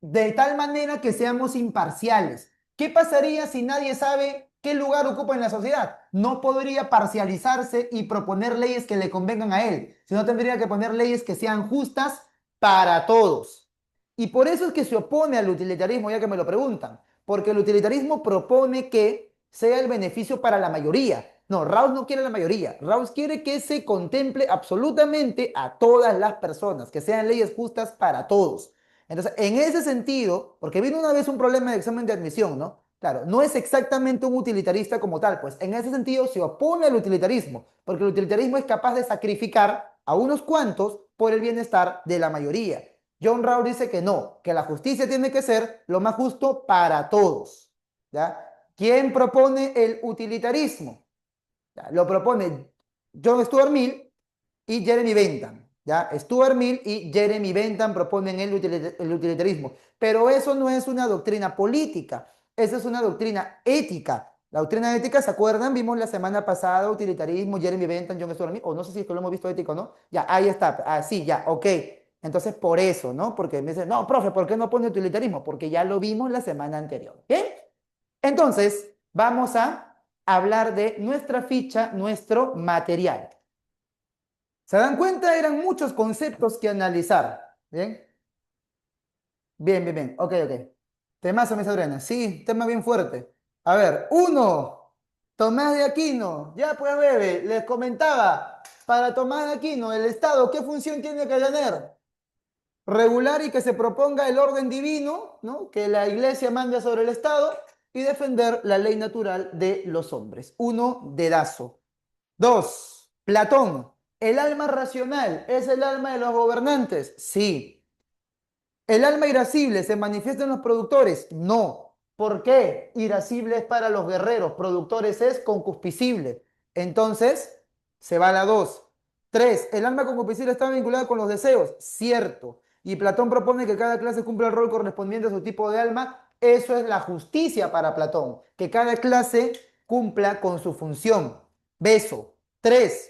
de tal manera que seamos imparciales. ¿Qué pasaría si nadie sabe qué lugar ocupa en la sociedad? No podría parcializarse y proponer leyes que le convengan a él, sino tendría que poner leyes que sean justas para todos. Y por eso es que se opone al utilitarismo, ya que me lo preguntan, porque el utilitarismo propone que sea el beneficio para la mayoría. No, Rawls no quiere la mayoría. Rawls quiere que se contemple absolutamente a todas las personas, que sean leyes justas para todos. Entonces, en ese sentido, porque vino una vez un problema de examen de admisión, ¿no? Claro, no es exactamente un utilitarista como tal, pues en ese sentido se opone al utilitarismo, porque el utilitarismo es capaz de sacrificar a unos cuantos por el bienestar de la mayoría. John Rawls dice que no, que la justicia tiene que ser lo más justo para todos. ¿Ya? ¿Quién propone el utilitarismo? ¿Ya? Lo propone John Stuart Mill y Jeremy Bentham. ¿Ya? Stuart Mill y Jeremy Bentham proponen el utilitarismo. Pero eso no es una doctrina política, esa es una doctrina ética. La doctrina ética, ¿se acuerdan? Vimos la semana pasada utilitarismo, Jeremy Bentham, John Stuart Mill, o no sé si es que lo hemos visto ético, ¿no? Ya, ahí está, así, ya, ok. Entonces, por eso, ¿no? Porque me dicen, no, profe, ¿por qué no pone utilitarismo? Porque ya lo vimos la semana anterior. ¿Bien? Entonces, vamos a hablar de nuestra ficha, nuestro material. ¿Se dan cuenta? Eran muchos conceptos que analizar. ¿Bien? Bien, bien, bien. Ok, ok. Temazo, mis Adriana. Sí, tema bien fuerte. A ver, uno. Tomás de Aquino. Ya pues, bebé, les comentaba. Para Tomás de Aquino, el Estado, ¿qué función tiene que tener? Regular y que se proponga el orden divino, ¿no? Que la Iglesia mande sobre el Estado y defender la ley natural de los hombres. Uno, dedazo. Dos, Platón. ¿El alma racional es el alma de los gobernantes? Sí. ¿El alma irascible se manifiesta en los productores? No. ¿Por qué? Irascible es para los guerreros, productores es concupiscible. Entonces, se va a la 2. 3. ¿El alma concupiscible está vinculada con los deseos? Cierto. Y Platón propone que cada clase cumpla el rol correspondiente a su tipo de alma. Eso es la justicia para Platón, que cada clase cumpla con su función. Beso. 3.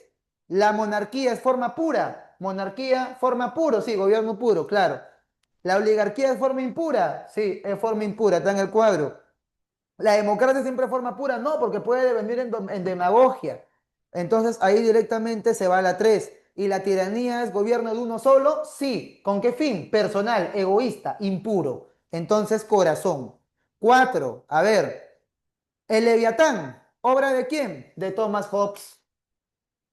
La monarquía es forma pura. Monarquía, forma puro, sí, gobierno puro, claro. La oligarquía es forma impura. Sí, es forma impura, está en el cuadro. La democracia siempre es forma pura. No, porque puede venir en demagogia. Entonces ahí directamente se va a la 3. ¿Y la tiranía es gobierno de uno solo? Sí. ¿Con qué fin? Personal, egoísta, impuro. Entonces corazón. 4. A ver. El Leviatán. ¿Obra de quién? De Thomas Hobbes.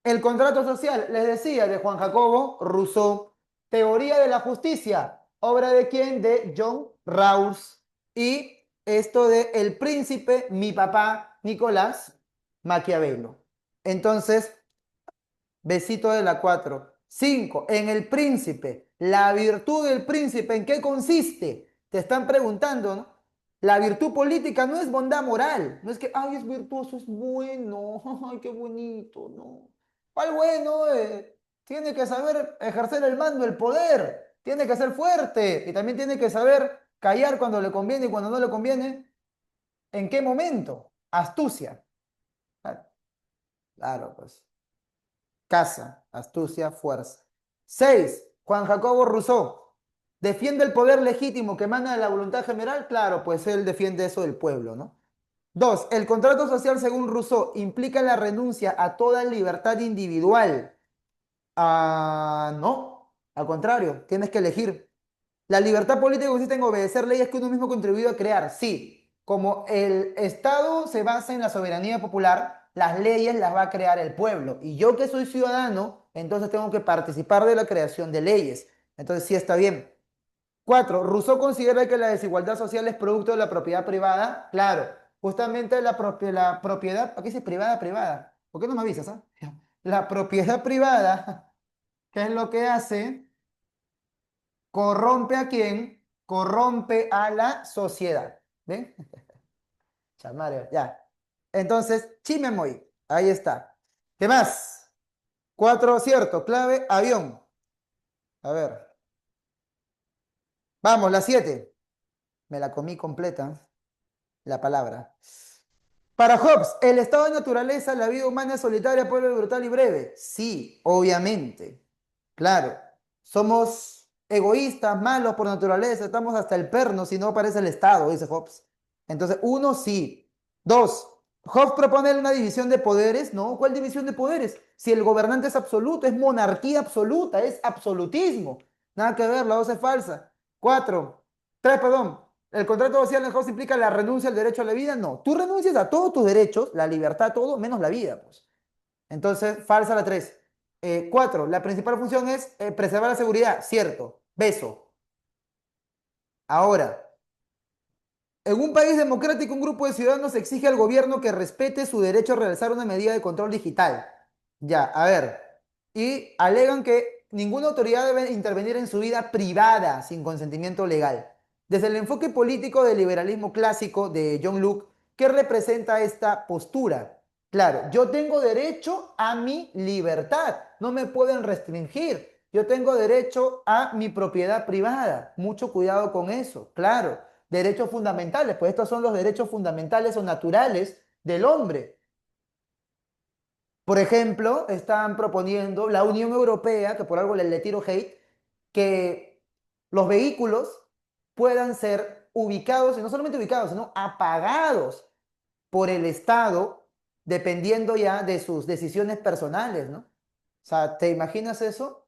El contrato social, les decía, de Juan Jacobo Rousseau. Teoría de la justicia, obra de quién? De John Rawls. Y esto de El príncipe, mi papá, Nicolás Maquiavelo. Entonces, Besito de la 4. 5. En el príncipe. La virtud del príncipe, ¿en qué consiste? Te están preguntando, ¿no? La virtud política no es bondad moral. No es que, ay, es virtuoso, es bueno. Ay, qué bonito, ¿no? ¿Cuál bueno? Tiene que saber ejercer el mando, el poder. Tiene que ser fuerte. Y también tiene que saber callar cuando le conviene y cuando no le conviene. ¿En qué momento? Astucia. Claro, claro, pues. Casa, astucia, fuerza. 6. Juan Jacobo Rousseau. ¿Defiende el poder legítimo que emana de la voluntad general? Claro, pues él defiende eso del pueblo, ¿no? 2. El contrato social, según Rousseau, implica la renuncia a toda libertad individual. Ah, no, al contrario, tienes que elegir. La libertad política consiste en obedecer leyes que uno mismo ha contribuido a crear. Sí, como el Estado se basa en la soberanía popular, las leyes las va a crear el pueblo. Y yo que soy ciudadano, entonces tengo que participar de la creación de leyes. Entonces sí está bien. 4. Rousseau considera que la desigualdad social es producto de la propiedad privada. Claro, justamente la propiedad, aquí dice privada, privada. ¿Por qué no me avisas? Ah? La propiedad privada, ¿qué es lo que hace? ¿Corrompe a quién? Corrompe a la sociedad. ¿Ven? Chamario, ya. Entonces, Chimemoy, ahí está. ¿Qué más? 4, cierto, clave, avión. A ver, vamos, la 7. Me la comí completa, la palabra. Para Hobbes, el estado de naturaleza, la vida humana es solitaria, pobre, brutal y breve. Sí, obviamente. Claro. Somos egoístas, malos por naturaleza, estamos hasta el perno si no aparece el Estado, dice Hobbes. Entonces, uno, sí. 2. Hobbes propone una división de poderes. No, ¿cuál división de poderes? Si el gobernante es absoluto, es monarquía absoluta, es absolutismo. Nada que ver, la 2 es falsa. 4. 3, perdón. ¿El contrato social en Hobbes implica la renuncia al derecho a la vida? No. Tú renuncias a todos tus derechos, la libertad, todo, menos la vida, pues. Entonces, falsa la 3. 4. La principal función es preservar la seguridad. Cierto. Beso. Ahora, en un país democrático, un grupo de ciudadanos exige al gobierno que respete su derecho a realizar una medida de control digital. Ya, a ver. Y alegan que ninguna autoridad debe intervenir en su vida privada sin consentimiento legal. Desde el enfoque político del liberalismo clásico de John Locke, ¿qué representa esta postura? Claro, yo tengo derecho a mi libertad, no me pueden restringir. Yo tengo derecho a mi propiedad privada. Mucho cuidado con eso, claro. Derechos fundamentales, pues estos son los derechos fundamentales o naturales del hombre. Por ejemplo, están proponiendo la Unión Europea, que por algo le tiro hate, que los vehículos puedan ser ubicados, y no solamente ubicados, sino apagados por el Estado, dependiendo ya de sus decisiones personales, ¿no? O sea, ¿te imaginas eso?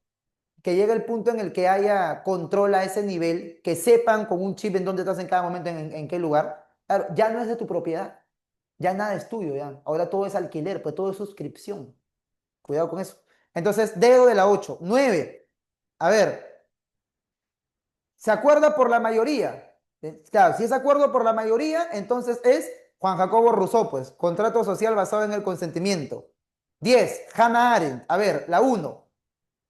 Que llegue el punto en el que haya control a ese nivel, que sepan con un chip en dónde estás en cada momento, en qué lugar. Claro, ya no es de tu propiedad, ya nada es tuyo, ya. Ahora todo es alquiler, pues todo es suscripción. Cuidado con eso. Entonces, dedo de la 8. 9. A ver, ¿se acuerda por la mayoría? Claro, si es acuerdo por la mayoría, entonces es Juan Jacobo Rousseau, pues, contrato social basado en el consentimiento. 10. Hannah Arendt. A ver, la 1.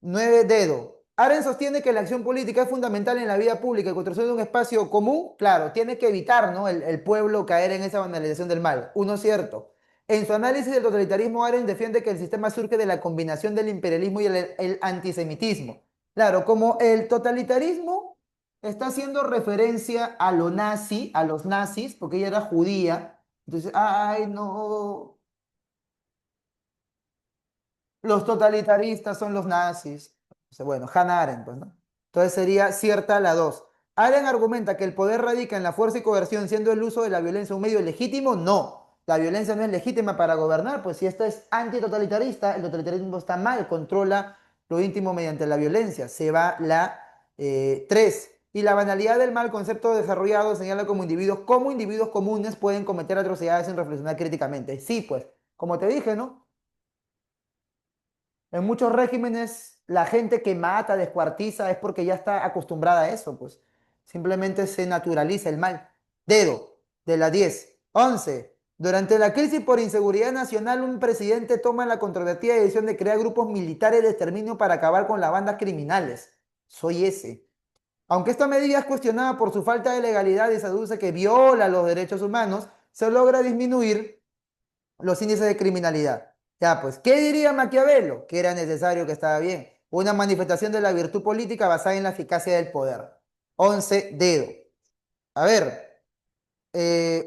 9 dedo. Arendt sostiene que la acción política es fundamental en la vida pública y construcción de un espacio común. Claro, tiene que evitar, ¿no? el pueblo caer en esa banalización del mal. Uno cierto. En su análisis del totalitarismo, Arendt defiende que el sistema surge de la combinación del imperialismo y el antisemitismo. Claro, como el totalitarismo está haciendo referencia a lo nazi, a los nazis, porque ella era judía. Entonces, ay, no, los totalitaristas son los nazis. O sea, bueno, Hannah Arendt, pues, ¿no? Entonces sería cierta la 2. Arendt argumenta que el poder radica en la fuerza y coerción, siendo el uso de la violencia un medio legítimo. No, la violencia no es legítima para gobernar, pues si esto es antitotalitarista, el totalitarismo está mal, controla lo íntimo mediante la violencia. Se va la 3. Y la banalidad del mal, concepto desarrollado, señala como individuos comunes pueden cometer atrocidades sin reflexionar críticamente. Sí, pues, como te dije, ¿no? En muchos regímenes, la gente que mata, descuartiza, es porque ya está acostumbrada a eso, pues. Simplemente se naturaliza el mal. Dedo, de la 10. 11. Durante la crisis por inseguridad nacional, un presidente toma la controvertida decisión de crear grupos militares de exterminio para acabar con las bandas criminales. Soy ese. Aunque esta medida es cuestionada por su falta de legalidad y se aduce que viola los derechos humanos, se logra disminuir los índices de criminalidad. Ya, pues, ¿qué diría Maquiavelo? Que era necesario, que estaba bien. Una manifestación de la virtud política basada en la eficacia del poder. 11 dedo. A ver,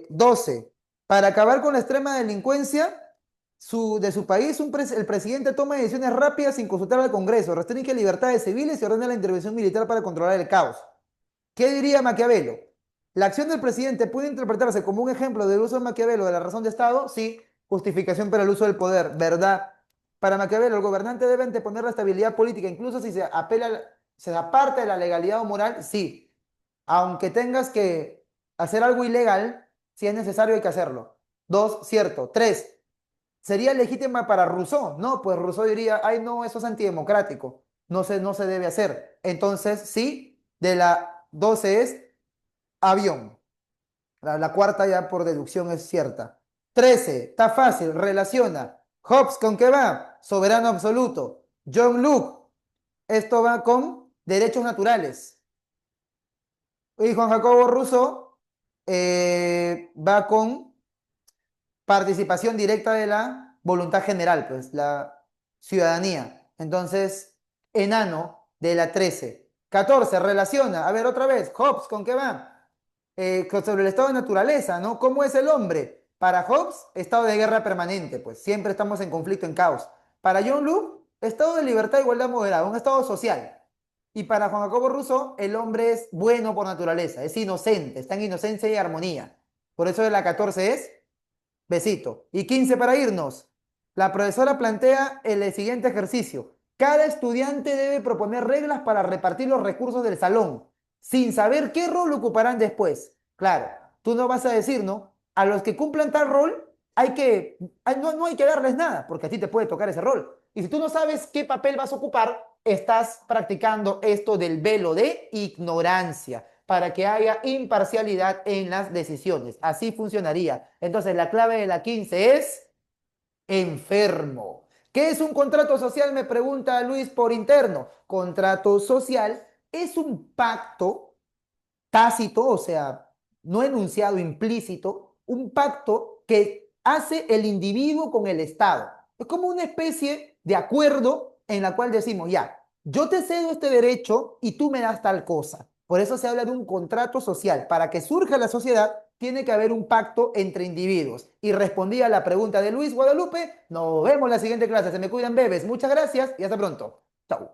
12. Para acabar con la extrema delincuencia de su país, el presidente toma decisiones rápidas sin consultar al Congreso, restringe libertades civiles y ordena la intervención militar para controlar el caos. ¿Qué diría Maquiavelo? ¿La acción del presidente puede interpretarse como un ejemplo del uso de Maquiavelo de la razón de Estado? Sí. Justificación para el uso del poder, ¿verdad? Para Maquiavelo, el gobernante debe anteponer la estabilidad política, incluso si se aparta de la legalidad o moral, sí. Aunque tengas que hacer algo ilegal, si es necesario hay que hacerlo. Dos, cierto. Tres, ¿sería legítima para Rousseau? No, pues Rousseau diría, ay no, eso es antidemocrático, no se debe hacer. Entonces, sí, de la 12 es avión. La cuarta ya por deducción es cierta. 13, está fácil, relaciona. Hobbes, ¿con qué va? Soberano absoluto. John Locke, esto va con derechos naturales. Y Juan Jacobo Rousseau va con participación directa de la voluntad general, pues la ciudadanía. Entonces, enano de la 13. 14, relaciona. A ver, otra vez, Hobbes, ¿con qué va? Sobre el estado de naturaleza, ¿no? ¿Cómo es el hombre? Para Hobbes, estado de guerra permanente, pues siempre estamos en conflicto, en caos. Para John Locke, estado de libertad, igualdad moderada, un estado social. Y para Juan Jacobo Rousseau, el hombre es bueno por naturaleza, es inocente, está en inocencia y armonía. Por eso de la 14 es besito. Y 15 para irnos. La profesora plantea el siguiente ejercicio. Cada estudiante debe proponer reglas para repartir los recursos del salón, sin saber qué rol ocuparán después. Claro, tú no vas a decir, ¿no? A los que cumplan tal rol, no hay que darles nada, porque a ti te puede tocar ese rol. Y si tú no sabes qué papel vas a ocupar, estás practicando esto del velo de ignorancia para que haya imparcialidad en las decisiones. Así funcionaría. Entonces, la clave de la 15 es enfermo. ¿Qué es un contrato social? Me pregunta Luis por interno. Contrato social es un pacto tácito, o sea, no enunciado, implícito, un pacto que hace el individuo con el Estado. Es como una especie de acuerdo en la cual decimos, ya, yo te cedo este derecho y tú me das tal cosa. Por eso se habla de un contrato social. Para que surja la sociedad, tiene que haber un pacto entre individuos. Y respondí a la pregunta de Luis Guadalupe. Nos vemos en la siguiente clase. Se me cuidan, bebés. Muchas gracias y hasta pronto. Chau.